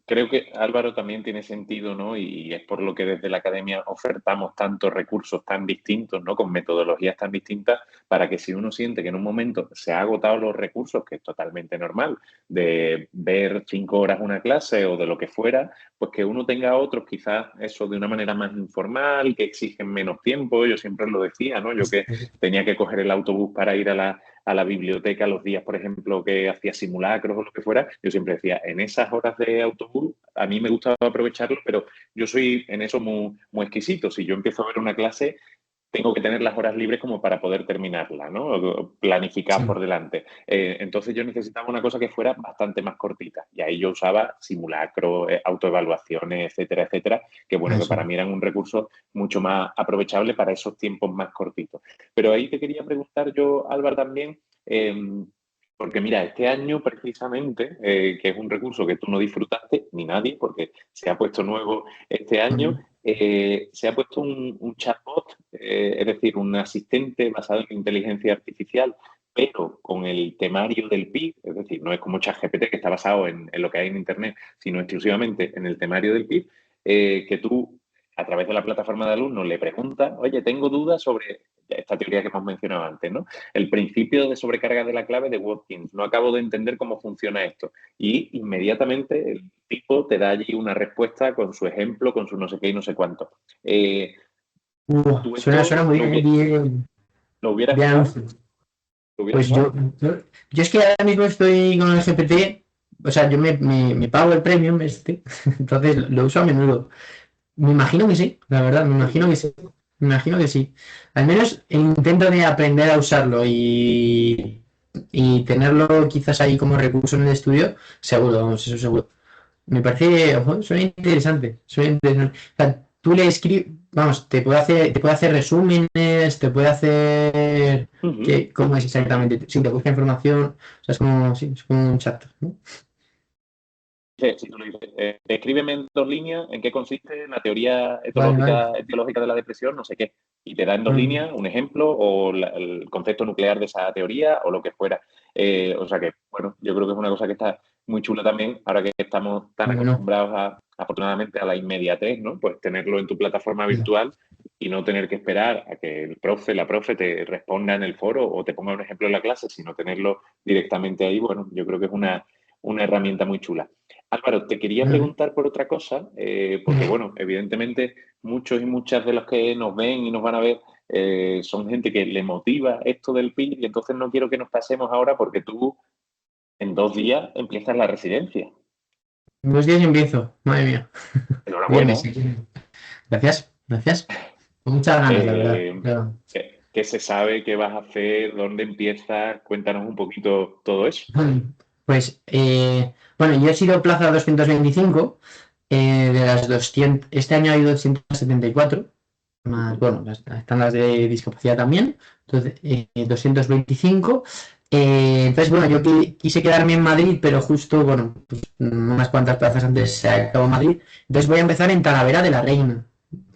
Creo que Álvaro también tiene sentido, ¿no? Y es por lo que desde la academia ofertamos tantos recursos tan distintos, ¿no? Con metodologías tan distintas, para que si uno siente que en un momento se ha agotado los recursos, que es totalmente normal, de ver 5 horas una clase o de lo que fuera, pues que uno tenga otros, quizás eso de una manera más informal, que exigen menos tiempo. Yo siempre lo decía, ¿no? Yo que tenía que coger el autobús para ir a la biblioteca los días, por ejemplo, que hacía simulacros o lo que fuera, yo siempre decía, en esas horas de autobús, a mí me gustaba aprovecharlo, pero yo soy en eso muy, muy exquisito. Si yo empiezo a ver una clase, tengo que tener las horas libres como para poder terminarla, ¿no? Planificar por Sí, delante. Entonces yo necesitaba una cosa que fuera bastante más cortita y ahí yo usaba simulacro, autoevaluaciones, etcétera, etcétera, que bueno, que eso. para mí eran un recurso mucho más aprovechable para esos tiempos más cortitos. Pero ahí te quería preguntar yo, Álvaro, también, eh, porque mira, este año precisamente, que es un recurso que tú no disfrutaste, ni nadie, porque se ha puesto nuevo este año, se ha puesto un chatbot, es decir, un asistente basado en inteligencia artificial, pero con el temario del PIB, es decir, no es como ChatGPT que está basado en lo que hay en Internet, sino exclusivamente en el temario del PIB, que tú, a través de la plataforma de alumnos, le preguntas, oye, tengo dudas sobre esta teoría que hemos mencionado antes, ¿no? El principio de sobrecarga de la clave de Watkins. No acabo de entender cómo funciona esto. Y inmediatamente el tipo te da allí una respuesta con su ejemplo, con su no sé qué y no sé cuánto. ¿Tú Suena esto muy lo, bien, lo hubieras bien usado? anuncio. ¿Lo hubieras Pues yo, usado? yo, yo es que ahora mismo estoy con el GPT, o sea, yo me pago el premium entonces lo uso a menudo. Me imagino que sí, la verdad, me imagino que sí. Me imagino que sí. Al menos intento de aprender a usarlo y tenerlo quizás ahí como recurso en el estudio, seguro, vamos, eso seguro. Me parece, ojo, suena interesante, suena interesante. O sea, tú le escribes, vamos, te puede hacer resúmenes, te puede hacer, Uh-huh. ¿cómo es exactamente? Si te busca información, o sea, es como, sí, es como un chat, ¿no? Sí, si tú le dices, escríbeme en 2 líneas en qué consiste la teoría Vale, vale. etiológica de la depresión, no sé qué. Y te da en dos Mm, líneas un ejemplo o el concepto nuclear de esa teoría o lo que fuera. O sea que, bueno, yo creo que es una cosa que está muy chula también, ahora que estamos tan bueno, acostumbrados afortunadamente, a la inmediatez, ¿no? Pues tenerlo en tu plataforma no. virtual y no tener que esperar a que el profe, la profe te responda en el foro o te ponga un ejemplo en la clase, sino tenerlo directamente ahí, bueno, yo creo que es una herramienta muy chula. Álvaro, te quería Mm, preguntar por otra cosa, porque bueno, evidentemente muchos y muchas de los que nos ven y nos van a ver son gente que le motiva esto del PIB y entonces no quiero que nos pasemos ahora porque tú en 2 días empiezas la residencia. 2 días y empiezo, madre mía. Viernes, Enhorabuena. sí. Gracias, gracias. Con muchas ganas, la verdad. Eh, Claro. ¿Qué se sabe? ¿Qué vas a hacer? ¿Dónde empiezas? Cuéntanos un poquito todo eso. Pues, bueno, yo he sido plaza 225 de las 200. Este año hay 274 más, Ujú. bueno, están las de discapacidad también, entonces 225. Entonces, bueno, yo quise quedarme en Madrid, pero justo, bueno, pues, unas cuantas plazas antes se acabó Madrid. Entonces voy a empezar en Talavera de la Reina.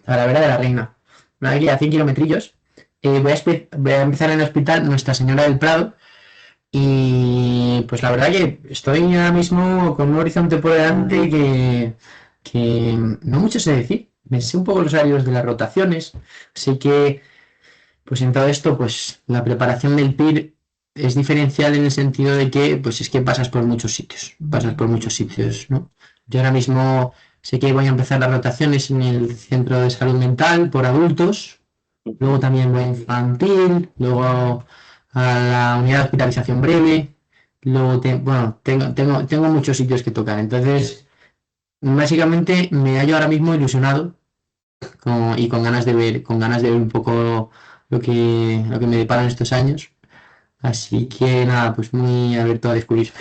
Talavera de la Reina. Una vez a 100 kilometrillos. Voy a empezar en el hospital Nuestra Señora del Prado. Y pues la verdad que estoy ahora mismo con un horizonte por delante que no mucho sé decir. Me sé un poco los horarios de las rotaciones. Sé que pues en todo esto pues la preparación del PIR es diferencial en el sentido de que pues es que pasas por muchos sitios. Pasas por muchos sitios, ¿no? Yo ahora mismo sé que voy a empezar las rotaciones en el centro de salud mental por adultos. Luego Ujú. también voy a infantil, luego a la unidad de hospitalización breve, luego, bueno, tengo muchos sitios que tocar. Entonces, básicamente me hallo ahora mismo ilusionado y con ganas de ver un poco lo que me deparan estos años. Así que nada, pues muy abierto a descubrir.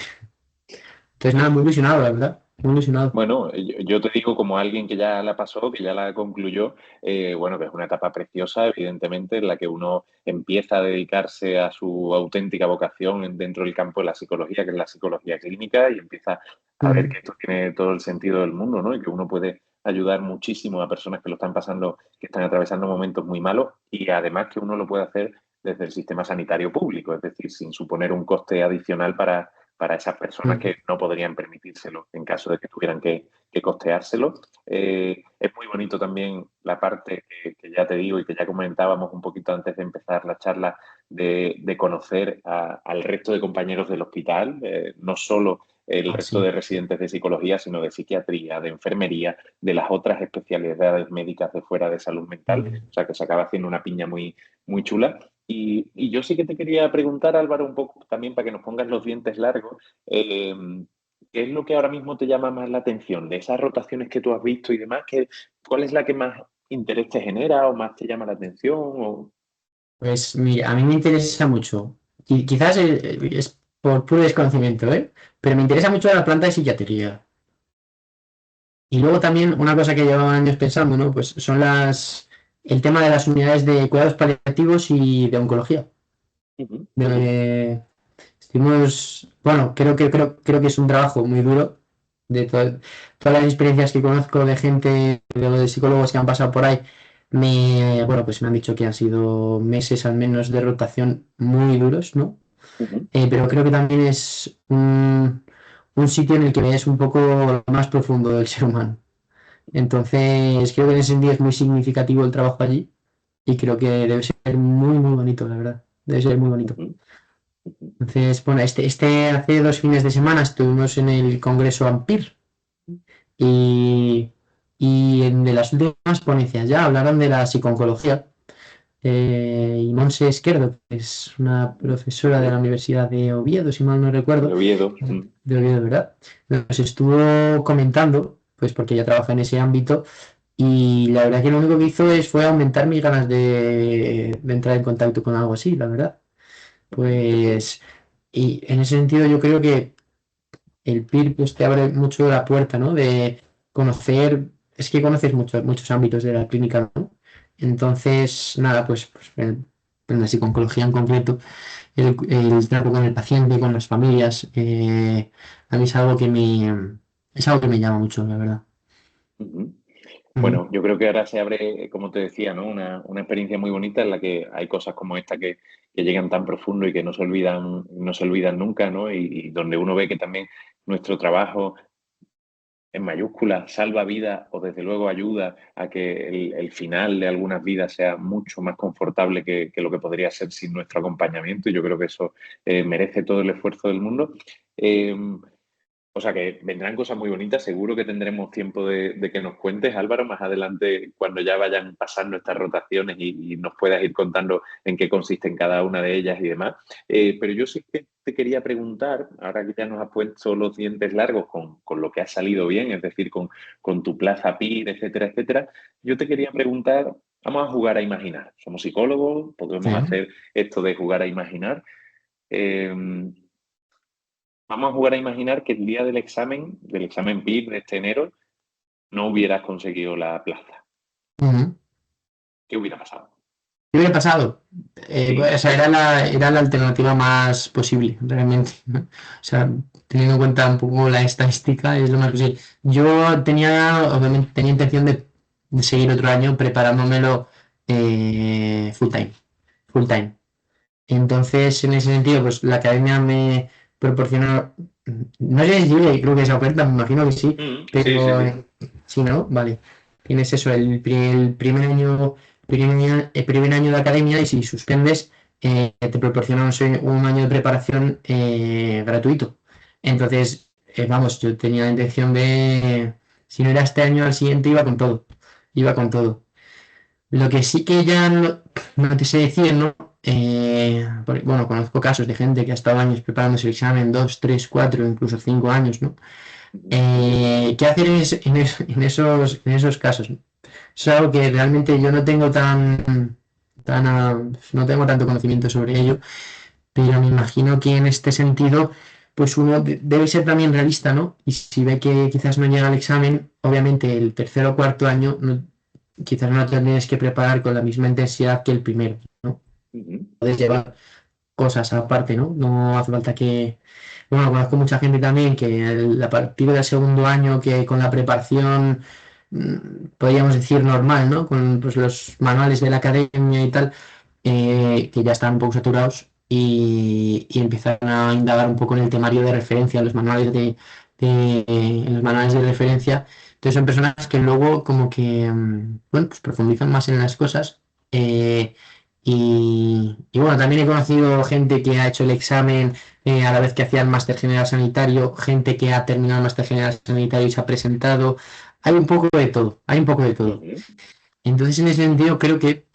Entonces, nada, muy ilusionado, la verdad. muy ilusionado. Bueno, yo te digo como alguien que ya la pasó, que ya la concluyó, bueno, que es una etapa preciosa, evidentemente, en la que uno empieza a dedicarse a su auténtica vocación dentro del campo de la psicología, que es la psicología clínica, y empieza a ver Mm, que esto tiene todo el sentido del mundo, ¿no? Y que uno puede ayudar muchísimo a personas que lo están pasando, que están atravesando momentos muy malos, y además que uno lo puede hacer desde el sistema sanitario público, es decir, sin suponer un coste adicional para esas personas mm. que no podrían permitírselo en caso de que tuvieran que costeárselo. Es muy bonito también la parte que ya te digo y que ya comentábamos un poquito antes de empezar la charla, de conocer al resto de compañeros del hospital, no solo el Ah, resto sí. de residentes de psicología, sino de psiquiatría, de enfermería, de las otras especialidades médicas de fuera de salud mental. Mm. O sea, que se acaba haciendo una piña muy, muy chula. Y yo sí que te quería preguntar, Álvaro, un poco también para que nos pongas los dientes largos, eh, ¿qué es lo que ahora mismo te llama más la atención de esas rotaciones que tú has visto y demás? ¿Cuál es la que más interés te genera o más te llama la atención? Pues mira, a mí me interesa mucho, y quizás es por puro desconocimiento, ¿eh? Pero me interesa mucho la planta de psiquiatría. Y luego también una cosa que llevo años pensando, ¿no? Pues son el tema de las unidades de cuidados paliativos y de oncología. Ujú, De, bueno, creo que es un trabajo muy duro de todas las experiencias que conozco de gente, de psicólogos que han pasado por ahí, bueno, pues me han dicho que han sido meses al menos de rotación muy duros, ¿no? ujú, Pero creo que también es un sitio en el que ves un poco lo más profundo del ser humano. Entonces, creo que en ese sentido es muy significativo el trabajo allí y creo que debe ser muy, muy bonito, la verdad. Debe ser muy bonito. ujú, ujú. Entonces, bueno, hace 2 fines de semana estuvimos en el Congreso Ampir y, de las últimas ponencias ya hablaron de la psiconcología. Y Montse Esquerdo, que es una profesora de la Vale, Universidad de Oviedo, si mal no de recuerdo, Oviedo. de Oviedo, ¿verdad? Nos estuvo comentando, pues porque ella trabaja en ese ámbito, y la verdad que lo único que hizo fue aumentar mis ganas de entrar en contacto con algo así, la verdad. Qué chulo. Pues, y en ese sentido yo creo que el PIR pues, te abre mucho la puerta, ¿no? De conocer, es que conoces muchos ámbitos de la clínica, ¿no? Entonces, nada, pues en la psiconcología en concreto, el trato con el paciente, con las familias, a mí es algo que me llama mucho, la verdad. Ujú. Ujú. Bueno, yo creo que ahora se abre, como te decía, ¿no? Una experiencia muy bonita en la que hay cosas como esta que llegan tan profundo y que no se olvidan nunca, ¿no? Y donde uno ve que también nuestro trabajo en mayúsculas salva vidas o desde luego ayuda a que el final de algunas vidas sea mucho más confortable que lo que podría ser sin nuestro acompañamiento. Y yo creo que eso merece todo el esfuerzo del mundo. Eh, o sea que vendrán cosas muy bonitas, seguro que tendremos tiempo de que nos cuentes, Álvaro, más adelante cuando ya vayan pasando estas rotaciones y nos puedas ir contando en qué consisten cada una de ellas y demás. Pero yo sí que te quería preguntar, ahora que ya nos has puesto los dientes largos con lo que ha salido bien, es decir, con tu plaza PIR, etcétera, etcétera, yo te quería preguntar, vamos a jugar a imaginar. Somos psicólogos, podemos Sí. hacer esto de jugar a imaginar. Eh, Vamos a jugar a imaginar que el día del examen PIB de este enero, no hubieras conseguido la plaza. Ujú. ¿Qué hubiera pasado? ¿Qué hubiera pasado? Sí, Pues, o sea, era la alternativa más posible, realmente, ¿no? O sea, teniendo en cuenta un poco la estadística, es lo más posible. Yo obviamente, tenía intención de seguir otro año preparándomelo full time, full time. Entonces, en ese sentido, pues la academia me proporcionó, no sé si libre, creo que esa oferta, me imagino que sí, Sí, sí, pero sí. si no, vale. Tienes eso, el primer año de academia y si suspendes, te proporcionan no sé, un año de preparación gratuito. Entonces, vamos, yo tenía la intención si no era este año, al siguiente iba con todo, iba con todo. Lo que sí que ya no te sé decir, ¿no? Bueno, conozco casos de gente que ha estado años preparándose el examen, 2, 3, 4, incluso 5 años, ¿no? ¿Qué hacer en esos casos? Es algo que realmente yo no tengo no tengo tanto conocimiento sobre ello, pero me imagino que en este sentido, pues uno debe ser también realista, ¿no? Y si ve que quizás no llega al examen, obviamente el tercer o cuarto año quizás no te tienes que preparar con la misma intensidad que el primero, ¿no? Puedes llevar cosas aparte, ¿no? No hace falta que... Bueno, conozco mucha gente también que a partir del segundo año que con la preparación, podríamos decir normal, ¿no? Con pues, los manuales de la academia y tal, que ya están un poco saturados y empiezan a indagar un poco en el temario de referencia, en los manuales en los manuales de referencia. Entonces son personas que luego como que, bueno, pues profundizan más en las cosas. Y bueno, también he conocido gente que ha hecho el examen a la vez que hacía el máster general sanitario, gente que ha terminado el máster general sanitario y se ha presentado. Hay un poco de todo, hay un poco de todo. Entonces, en ese sentido, creo que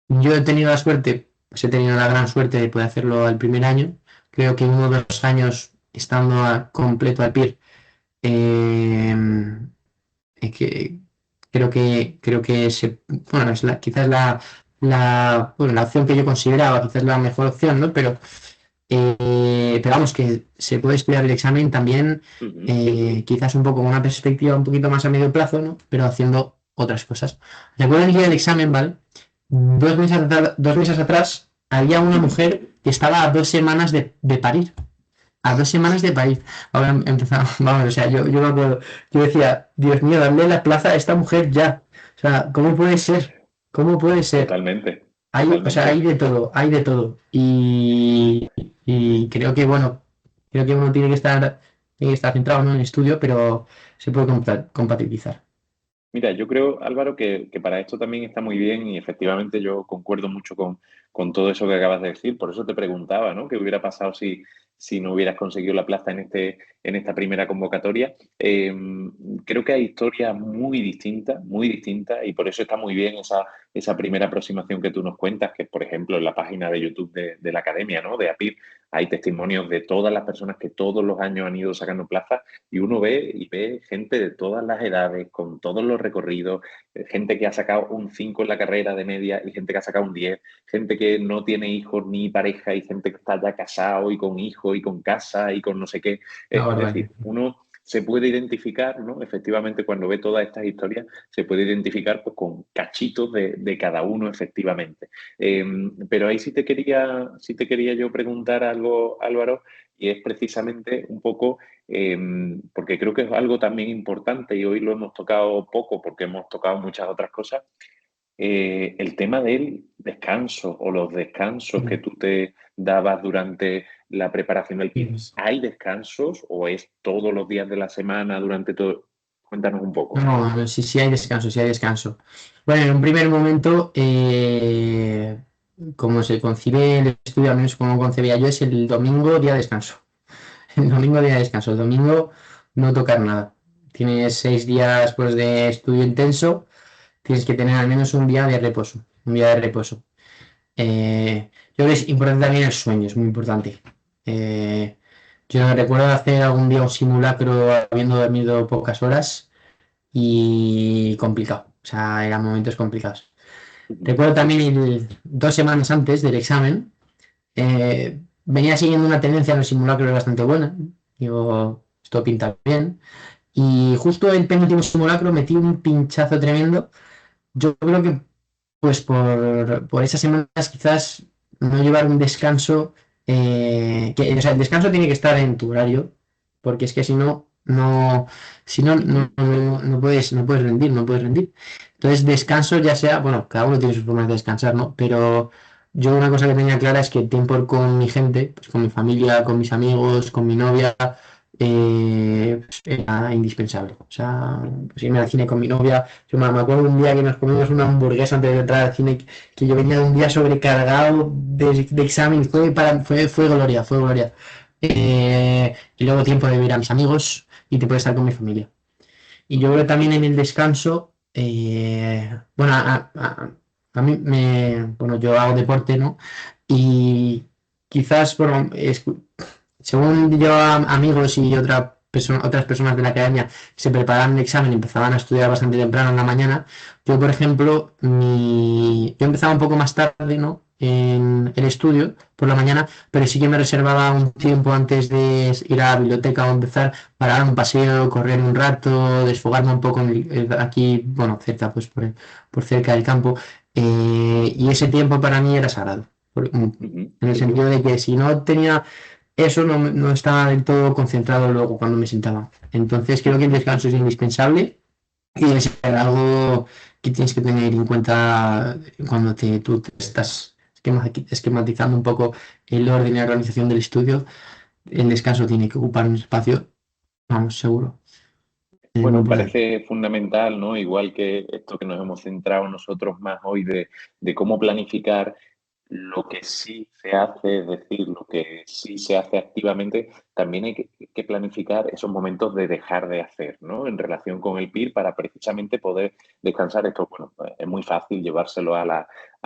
yo he tenido la suerte, pues he tenido la gran suerte de poder hacerlo al primer año. Creo que 1 o 2 años estando completo al pie, eh, que creo que bueno, es quizás bueno, la opción que yo consideraba, quizás la mejor opción, ¿no? Pero vamos, que se puede estudiar el examen también, quizás un poco con una perspectiva un poquito más a medio plazo, ¿no? Pero haciendo otras cosas. Recuerdo el día del examen, ¿vale? 2 meses atrás había una mujer que estaba a 2 semanas de parir. A 2 semanas de parir. Ahora empezamos, vamos, o sea, yo me acuerdo, yo decía, Dios mío, darle la plaza a esta mujer ya. O sea, ¿cómo puede ser? ¿Cómo puede ser? Totalmente, O sea, hay totalmente. de todo, hay de todo. Y creo que, bueno, creo que uno tiene que estar centrado, ¿no?, en el estudio, pero se puede compatibilizar. Mira, yo creo, Álvaro, que para esto también está muy bien y efectivamente yo concuerdo mucho con todo eso que acabas de decir. Por eso te preguntaba, ¿no? ¿Qué hubiera pasado si no hubieras conseguido la plaza en esta primera convocatoria? Creo que hay historias muy distintas y por eso está muy bien esa primera aproximación que tú nos cuentas, que es, por ejemplo, en la página de YouTube de la Academia, ¿no? De APIR, hay testimonios de todas las personas que todos los años han ido sacando plazas y uno ve gente de todas las edades, con todos los recorridos, gente que ha sacado un 5 en la carrera de media y gente que ha sacado un 10, gente que no tiene hijos ni pareja y gente que está ya casado y con hijos y con casa y con no sé qué. Una Es barbaridad. decir, uno se puede identificar, ¿no? Efectivamente, cuando ve todas estas historias, se puede identificar pues, con cachitos de cada uno, efectivamente. Pero ahí sí te quería yo preguntar algo, Álvaro, y es precisamente un poco porque creo que es algo también importante y hoy lo hemos tocado poco porque hemos tocado muchas otras cosas, el tema del descanso o los descansos que tú te dabas durante la preparación del PIR. ¿Hay descansos o es todos los días de la semana durante todo? Cuéntanos un poco. No, sí, sí hay descanso, sí hay descanso. Bueno, en un primer momento, como se concibe el estudio, al menos como concebía yo, es el domingo día de descanso. El domingo día de descanso, el domingo no tocar nada. Tienes 6 días pues, de estudio intenso, tienes que tener al menos un día de reposo. Un día de reposo. Yo creo que es importante también el sueño, es muy importante. Eh, yo recuerdo hacer algún día un simulacro habiendo dormido pocas horas y complicado. O sea, eran momentos complicados. Recuerdo también 2 semanas antes del examen, venía siguiendo una tendencia en los simulacros bastante buena. Digo, esto pinta bien. Y justo el penúltimo simulacro metí un pinchazo tremendo. Yo creo que, pues por esas semanas, quizás no llevar un descanso. O sea, el descanso tiene que estar en tu horario, porque es que si no, no puedes rendir, no puedes rendir. Entonces, descanso ya sea, bueno, cada uno tiene sus formas de descansar, ¿no? Pero yo una cosa que tenía clara es que el tiempo con mi gente, pues con mi familia, con mis amigos, con mi novia, pues, era indispensable. O sea, pues irme al cine con mi novia. Yo me acuerdo un día que nos comimos una hamburguesa antes de entrar al cine, que yo venía de un día sobrecargado de examen, fue gloria, fue gloria. Y luego tiempo de ver a mis amigos y tiempo de estar con mi familia. Y yo creo también en el descanso, bueno, a mí bueno, yo hago deporte, ¿no? Y quizás, bueno, según yo, amigos y otras personas de la academia se preparaban el examen y empezaban a estudiar bastante temprano en la mañana, yo, por ejemplo, yo empezaba un poco más tarde, ¿no? en el estudio por la mañana, pero sí que me reservaba un tiempo antes de ir a la biblioteca o empezar para dar un paseo, correr un rato, desfogarme un poco aquí, bueno, cerca, pues por cerca del campo. Y ese tiempo para mí era sagrado, Ujú. en el sentido de que si no tenía eso, no estaba del todo concentrado luego cuando me sentaba. Entonces creo que el descanso es indispensable y es algo que tienes que tener en cuenta cuando tú te estás esquematizando un poco el orden y la organización del estudio. El descanso tiene que ocupar un espacio, vamos, seguro. Es muy Bueno, importante. parece fundamental, ¿no? Igual que esto que nos hemos centrado nosotros más hoy de cómo planificar lo que sí se hace, es decir, lo que sí se hace activamente, también hay que planificar esos momentos de dejar de hacer, ¿no? En relación con el PIR para precisamente poder descansar. Esto, bueno, es muy fácil llevárselo a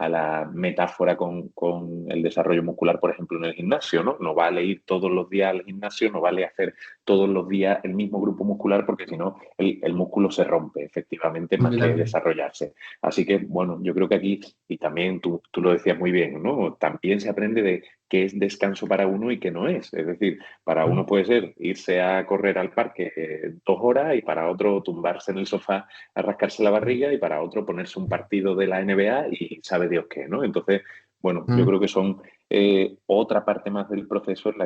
la metáfora con el desarrollo muscular, por ejemplo, en el gimnasio, ¿no? No vale ir todos los días al gimnasio, no vale hacer todos los días el mismo grupo muscular porque si no el músculo se rompe efectivamente más que Completamente. desarrollarse. Así que, bueno, yo creo que aquí, y también tú lo decías muy bien, ¿no? También se aprende de qué es descanso para uno y qué no es. Es decir, para uno puede ser irse a correr al parque 2 horas y para otro tumbarse en el sofá a rascarse la barriga y para otro ponerse un partido de la NBA y sabe Dios qué, ¿no? Entonces, bueno, yo Mm. creo que son otra parte más del proceso en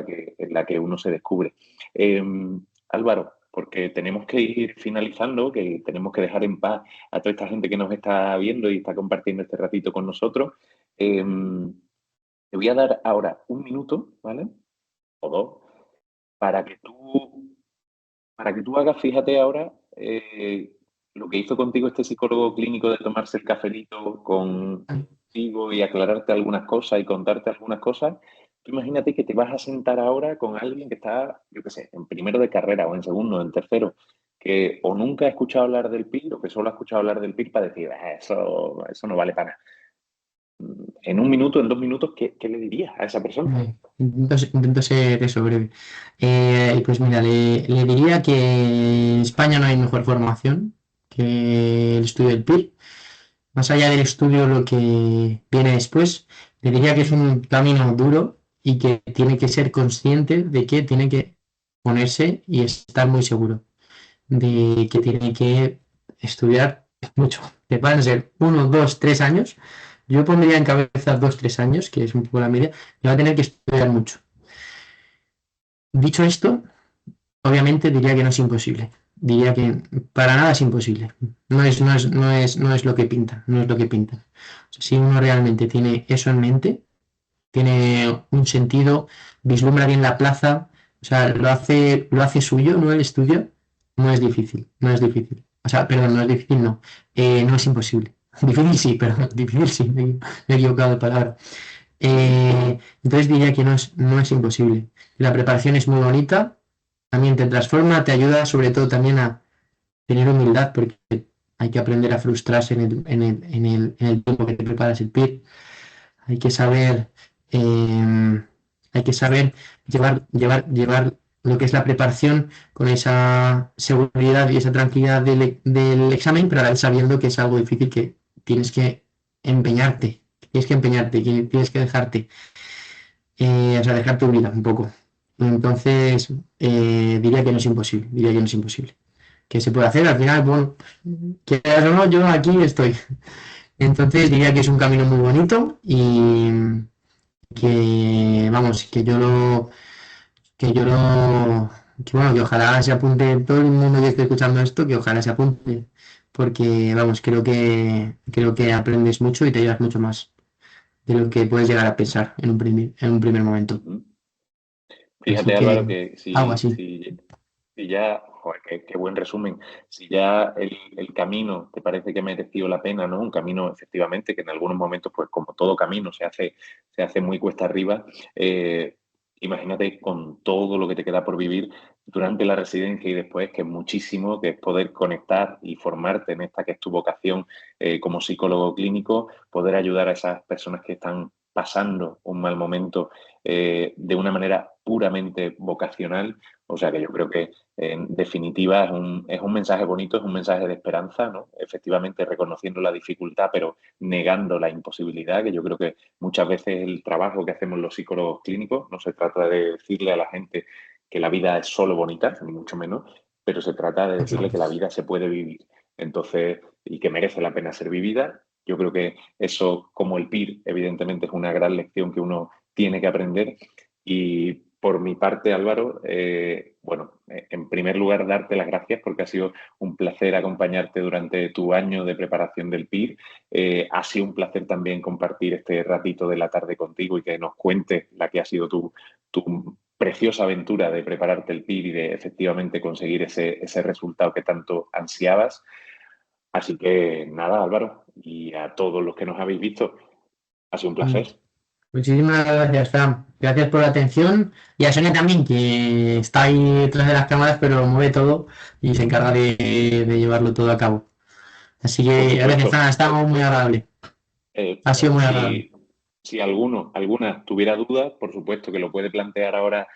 la que uno se descubre. Álvaro, porque tenemos que ir finalizando, que tenemos que dejar en paz a toda esta gente que nos está viendo y está compartiendo este ratito con nosotros. Eh, Te voy a dar ahora un minuto, ¿vale? O dos, para que tú, para que tú hagas, fíjate ahora, lo que hizo contigo este psicólogo clínico de tomarse el cafelito contigo y aclararte algunas cosas y contarte algunas cosas. Tú imagínate que te vas a sentar ahora con alguien que está, yo qué sé, en primero de carrera o en segundo o en tercero, que o nunca ha escuchado hablar del PIR o que solo ha escuchado hablar del PIR para decir, eso no vale para nada. En un minuto, en 2 minutos, ¿qué le dirías a esa persona? Intento ser eso, breve. Y pues mira, le diría que en España no hay mejor formación que el estudio del PIR. Más allá del estudio, lo que viene después, le diría que es un camino duro y que tiene que ser consciente de que tiene que ponerse y estar muy seguro de que tiene que estudiar mucho. Que van a ser 1, 2, 3 años. Yo pondría en cabeza 2, 3 años, que es un poco la media, y va a tener que estudiar mucho. Dicho esto, obviamente diría que no es imposible. Diría que para nada es imposible. No es lo que pinta, no es lo que pinta. O sea, si uno realmente tiene eso en mente, tiene un sentido, vislumbra bien la plaza, o sea, lo hace suyo, no el estudio, no es difícil, no es difícil. O sea, perdón, no es difícil, no. No es imposible. Difícil sí, pero difícil sí, me he equivocado de palabra. Entonces diría que no es imposible. La preparación es muy bonita, también te transforma, te ayuda sobre todo también a tener humildad, porque hay que aprender a frustrarse en el tiempo que te preparas el PIR. Hay que saber, eh, hay que saber llevar lo que es la preparación con esa seguridad y esa tranquilidad del examen, pero a la vez sabiendo que es algo difícil, que tienes que empeñarte, que tienes que dejarte, o sea, dejar tu vida un poco. Entonces, diría que no es imposible, diría que no es imposible. Que se puede hacer, al final, bueno, quieras o no, yo aquí estoy. Entonces diría que es un camino muy bonito y que, vamos, que ojalá se apunte todo el mundo que esté escuchando esto, que ojalá se apunte, porque, vamos, creo que aprendes mucho y te llevas mucho más de lo que puedes llegar a pensar en un primer momento. Ujú. Así Fíjate, Álvaro, que, que algo si, así. si, si ya, joder, qué buen resumen, si ya el camino te parece que ha merecido la pena, ¿no? Un camino, efectivamente, que en algunos momentos, pues como todo camino, se hace muy cuesta arriba. Imagínate con todo lo que te queda por vivir durante la residencia y después, que es muchísimo, que es poder conectar y formarte en esta que es tu vocación como psicólogo clínico, poder ayudar a esas personas que están pasando un mal momento de una manera puramente vocacional. O sea que yo creo que en definitiva es un mensaje bonito, es un mensaje de esperanza, ¿no? Efectivamente reconociendo la dificultad, pero negando la imposibilidad, que yo creo que muchas veces el trabajo que hacemos los psicólogos clínicos no se trata de decirle a la gente que la vida es solo bonita, ni mucho menos, pero se trata de decirle que la vida se puede vivir. Entonces, y que merece la pena ser vivida. Yo creo que eso, como el PIR, evidentemente es una gran lección que uno tiene que aprender. Y por mi parte, Álvaro, bueno, en primer lugar, darte las gracias porque ha sido un placer acompañarte durante tu año de preparación del PIR. Ha sido un placer también compartir este ratito de la tarde contigo y que nos cuentes la que ha sido tu preciosa aventura de prepararte el PIR y de efectivamente conseguir ese resultado que tanto ansiabas. Así que nada, Álvaro, y a todos los que nos habéis visto, ha sido un placer. Muchísimas gracias, Fran. Gracias por la atención. Y a Sonia también, que está ahí detrás de las cámaras, pero mueve todo y se encarga de llevarlo todo a cabo. Así Por que gracias, supuesto, Fran. Ha estado muy agradable. Ha sido muy agradable. si alguna tuviera dudas, por supuesto que lo puede plantear ahora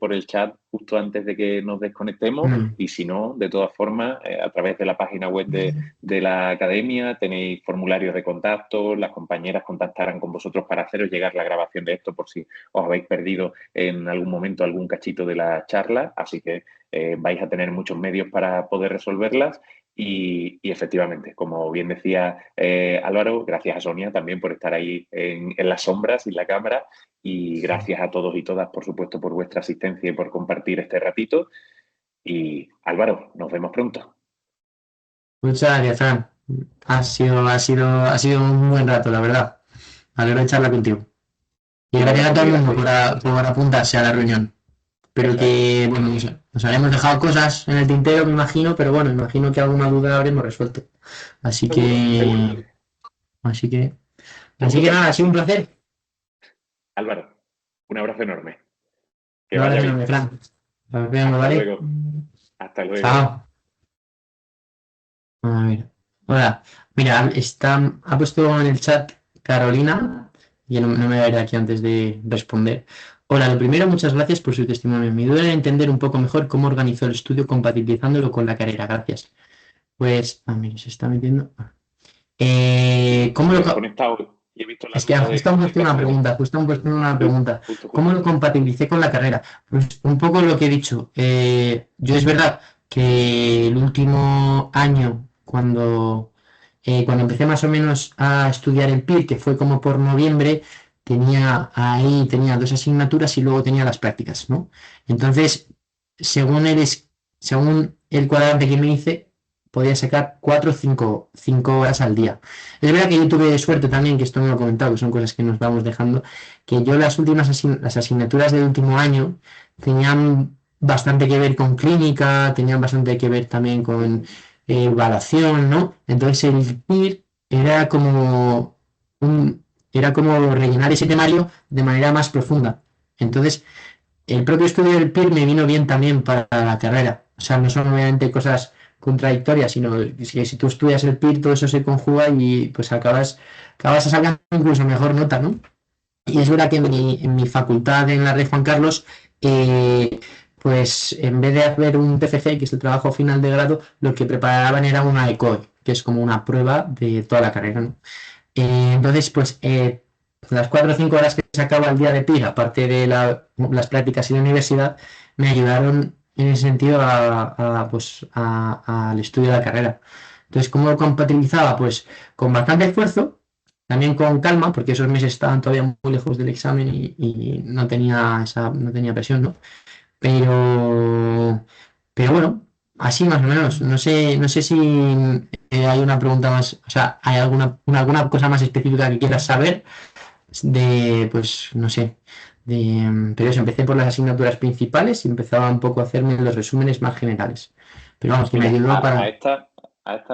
por el chat justo antes de que nos desconectemos Mm. y si no, de todas formas, a través de la página web de la academia tenéis formularios de contacto, las compañeras contactarán con vosotros para haceros llegar la grabación de esto por si os habéis perdido en algún momento algún cachito de la charla, así que vais a tener muchos medios para poder resolverlas. Y efectivamente, como bien decía Álvaro, gracias a Sonia también por estar ahí en las sombras y la cámara y gracias a todos y todas, por supuesto, por vuestra asistencia y por compartir este ratito. Y Álvaro, nos vemos pronto. Muchas gracias, Fran. Ha sido un buen rato, la verdad. Me alegro de charlar contigo. Y Un gracias a abrazo todo muy el mundo grande. por apuntarse a la reunión. Pero Eso es. que, bueno, nos habremos dejado cosas en el tintero, me imagino, pero bueno, me imagino que alguna duda habremos resuelto. Así Seguro, seguro. que, así que, así Seguro que que nada, ha sí. sido un placer. Álvaro, un abrazo enorme. Que Un vaya abrazo bien. enorme, Fran. Nos vemos, Hasta ¿vale? luego. Hasta luego. Chao. A ver. Hola. Mira, ha puesto en el chat Carolina, y no me voy a ir de aquí antes de responder. Hola, lo primero, muchas gracias por su testimonio. Me duele entender un poco mejor cómo organizó el estudio compatibilizándolo con la carrera. Gracias. Pues, mira, se está metiendo. Sí, ¿Cómo me lo, he conectado y he visto la Es que duda justo han de puesto qué una hacer. pregunta, justo han puesto una pregunta. ¿Cómo lo Justo. compatibilicé con la carrera? Pues un poco lo que he dicho. Yo es verdad que el último año, cuando empecé más o menos a estudiar el PIR, que fue como por noviembre, tenía dos asignaturas y luego tenía las prácticas, ¿no? Entonces, según según el cuadrante que me hice, podía sacar 4 o 5 horas al día. Es verdad que yo tuve suerte también, que esto no lo he comentado, que son cosas que nos vamos dejando, que yo las asignaturas del último año tenían bastante que ver con clínica, tenían bastante que ver también con evaluación, ¿no? Entonces el PIR era como era como rellenar ese temario de manera más profunda. Entonces, el propio estudio del PIR me vino bien también para la carrera. O sea, no son obviamente cosas contradictorias, sino que si tú estudias el PIR, todo eso se conjuga y pues acabas sacando incluso mejor nota, ¿no? Y es verdad que en mi facultad, en la Rey Juan Carlos, pues en vez de hacer un TFC, que es el trabajo final de grado, lo que preparaban era una ECOE, que es como una prueba de toda la carrera, ¿no? Entonces, pues las 4 o 5 horas que sacaba al día de PIR, aparte de las prácticas y la universidad, me ayudaron en ese sentido al estudio de la carrera. Entonces, ¿cómo lo compatibilizaba? Pues con bastante esfuerzo, también con calma, porque esos meses estaban todavía muy lejos del examen y no tenía presión, ¿no? Pero, pero bueno, así más o menos. No sé si hay una pregunta más, o sea, hay alguna cosa más específica que quieras saber pues, no sé. Pero eso, empecé por las asignaturas principales y empezaba un poco a hacerme los resúmenes más generales. Pero vamos, que me Mira, ayudó para. a esta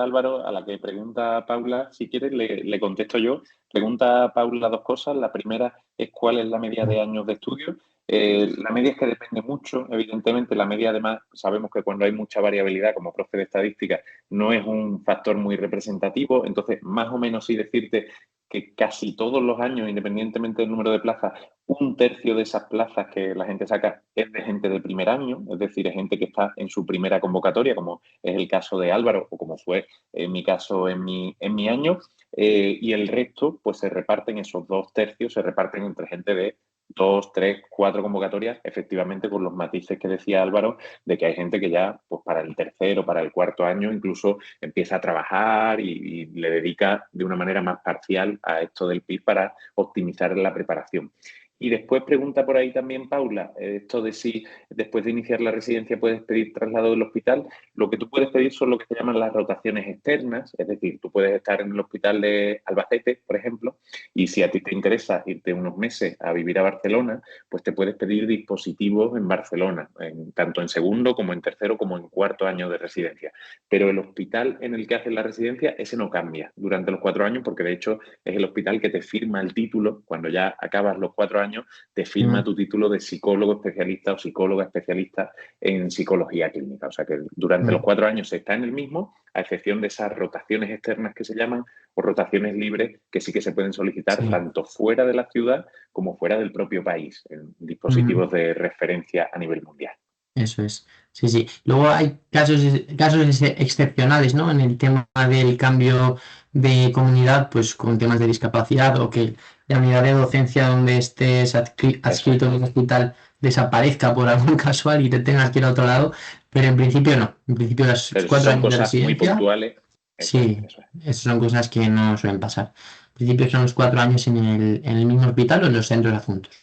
Álvaro, a la que pregunta Paula, si quieres, le contesto yo. Pregunta Paula dos cosas. La primera es cuál es la media de años de estudio. La media es que depende mucho, evidentemente. La media, además, sabemos que cuando hay mucha variabilidad, como profe de estadística, no es un factor muy representativo. Entonces, más o menos sí decirte que casi todos los años, independientemente del número de plazas, un tercio de esas plazas que la gente saca es de gente de primer año, es decir, es gente que está en su primera convocatoria, como es el caso de Álvaro o como fue en mi caso en mi año, y el resto pues se reparten, esos 2 tercios se reparten entre gente de 2, 3, 4 convocatorias, efectivamente con los matices que decía Álvaro, de que hay gente que ya pues para el tercero, para el cuarto año incluso empieza a trabajar y le dedica de una manera más parcial a esto del PIR para optimizar la preparación. Y después pregunta por ahí también Paula, esto de si después de iniciar la residencia puedes pedir traslado del hospital. Lo que tú puedes pedir son lo que se llaman las rotaciones externas, es decir, tú puedes estar en el hospital de Albacete, por ejemplo, y si a ti te interesa irte unos meses a vivir a Barcelona, pues te puedes pedir dispositivos en Barcelona, tanto en segundo como en tercero como en cuarto año de residencia. Pero el hospital en el que haces la residencia, ese no cambia durante los 4 años, porque de hecho es el hospital que te firma el título cuando ya acabas los 4 años, te firma tu título de psicólogo especialista o psicóloga especialista en psicología clínica. O sea que durante los 4 años se está en el mismo, a excepción de esas rotaciones externas que se llaman, o rotaciones libres que sí que se pueden solicitar tanto fuera de la ciudad como fuera del propio país, en dispositivos de referencia a nivel mundial. Eso es. Sí, sí. Luego hay casos excepcionales, ¿no? En el tema del cambio de comunidad, pues con temas de discapacidad o que la unidad de docencia donde estés adscrito en un hospital desaparezca por algún casual y te tengas que ir a otro lado, pero en principio no. En principio las Pero 4 son años de cosas muy residencia, puntuales. sí, esas son cosas que no suelen pasar. En principio son los 4 años en el mismo hospital o en los centros adjuntos.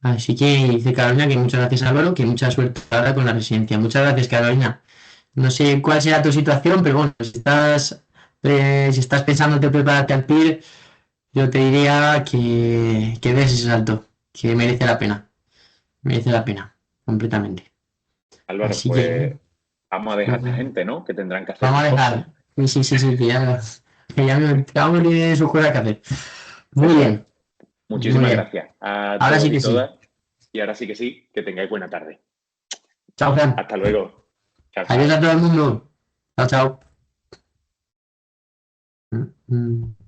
Así que dice Carolina que muchas gracias Álvaro, que mucha suerte ahora con la residencia. Muchas gracias Carolina. No sé cuál será tu situación, pero bueno, si estás pensando en prepararte al PIR, yo te diría que des ese salto, que merece la pena, completamente. Álvaro, Así que pues vamos a dejar a esta gente, ¿no? Que tendrán que hacer vamos a sus cosas. dejar. Sí, sí, sí, sí, cada uno tiene su cosa que hacer. Muy Eso es. bien, muy Muchísimas bien. gracias a Ahora sí todos y que sí. todas. Y ahora sí que sí, que tengáis buena tarde. Chao, Fran. Hasta luego. Chao, Adiós a chao. todo el mundo. Chao, chao.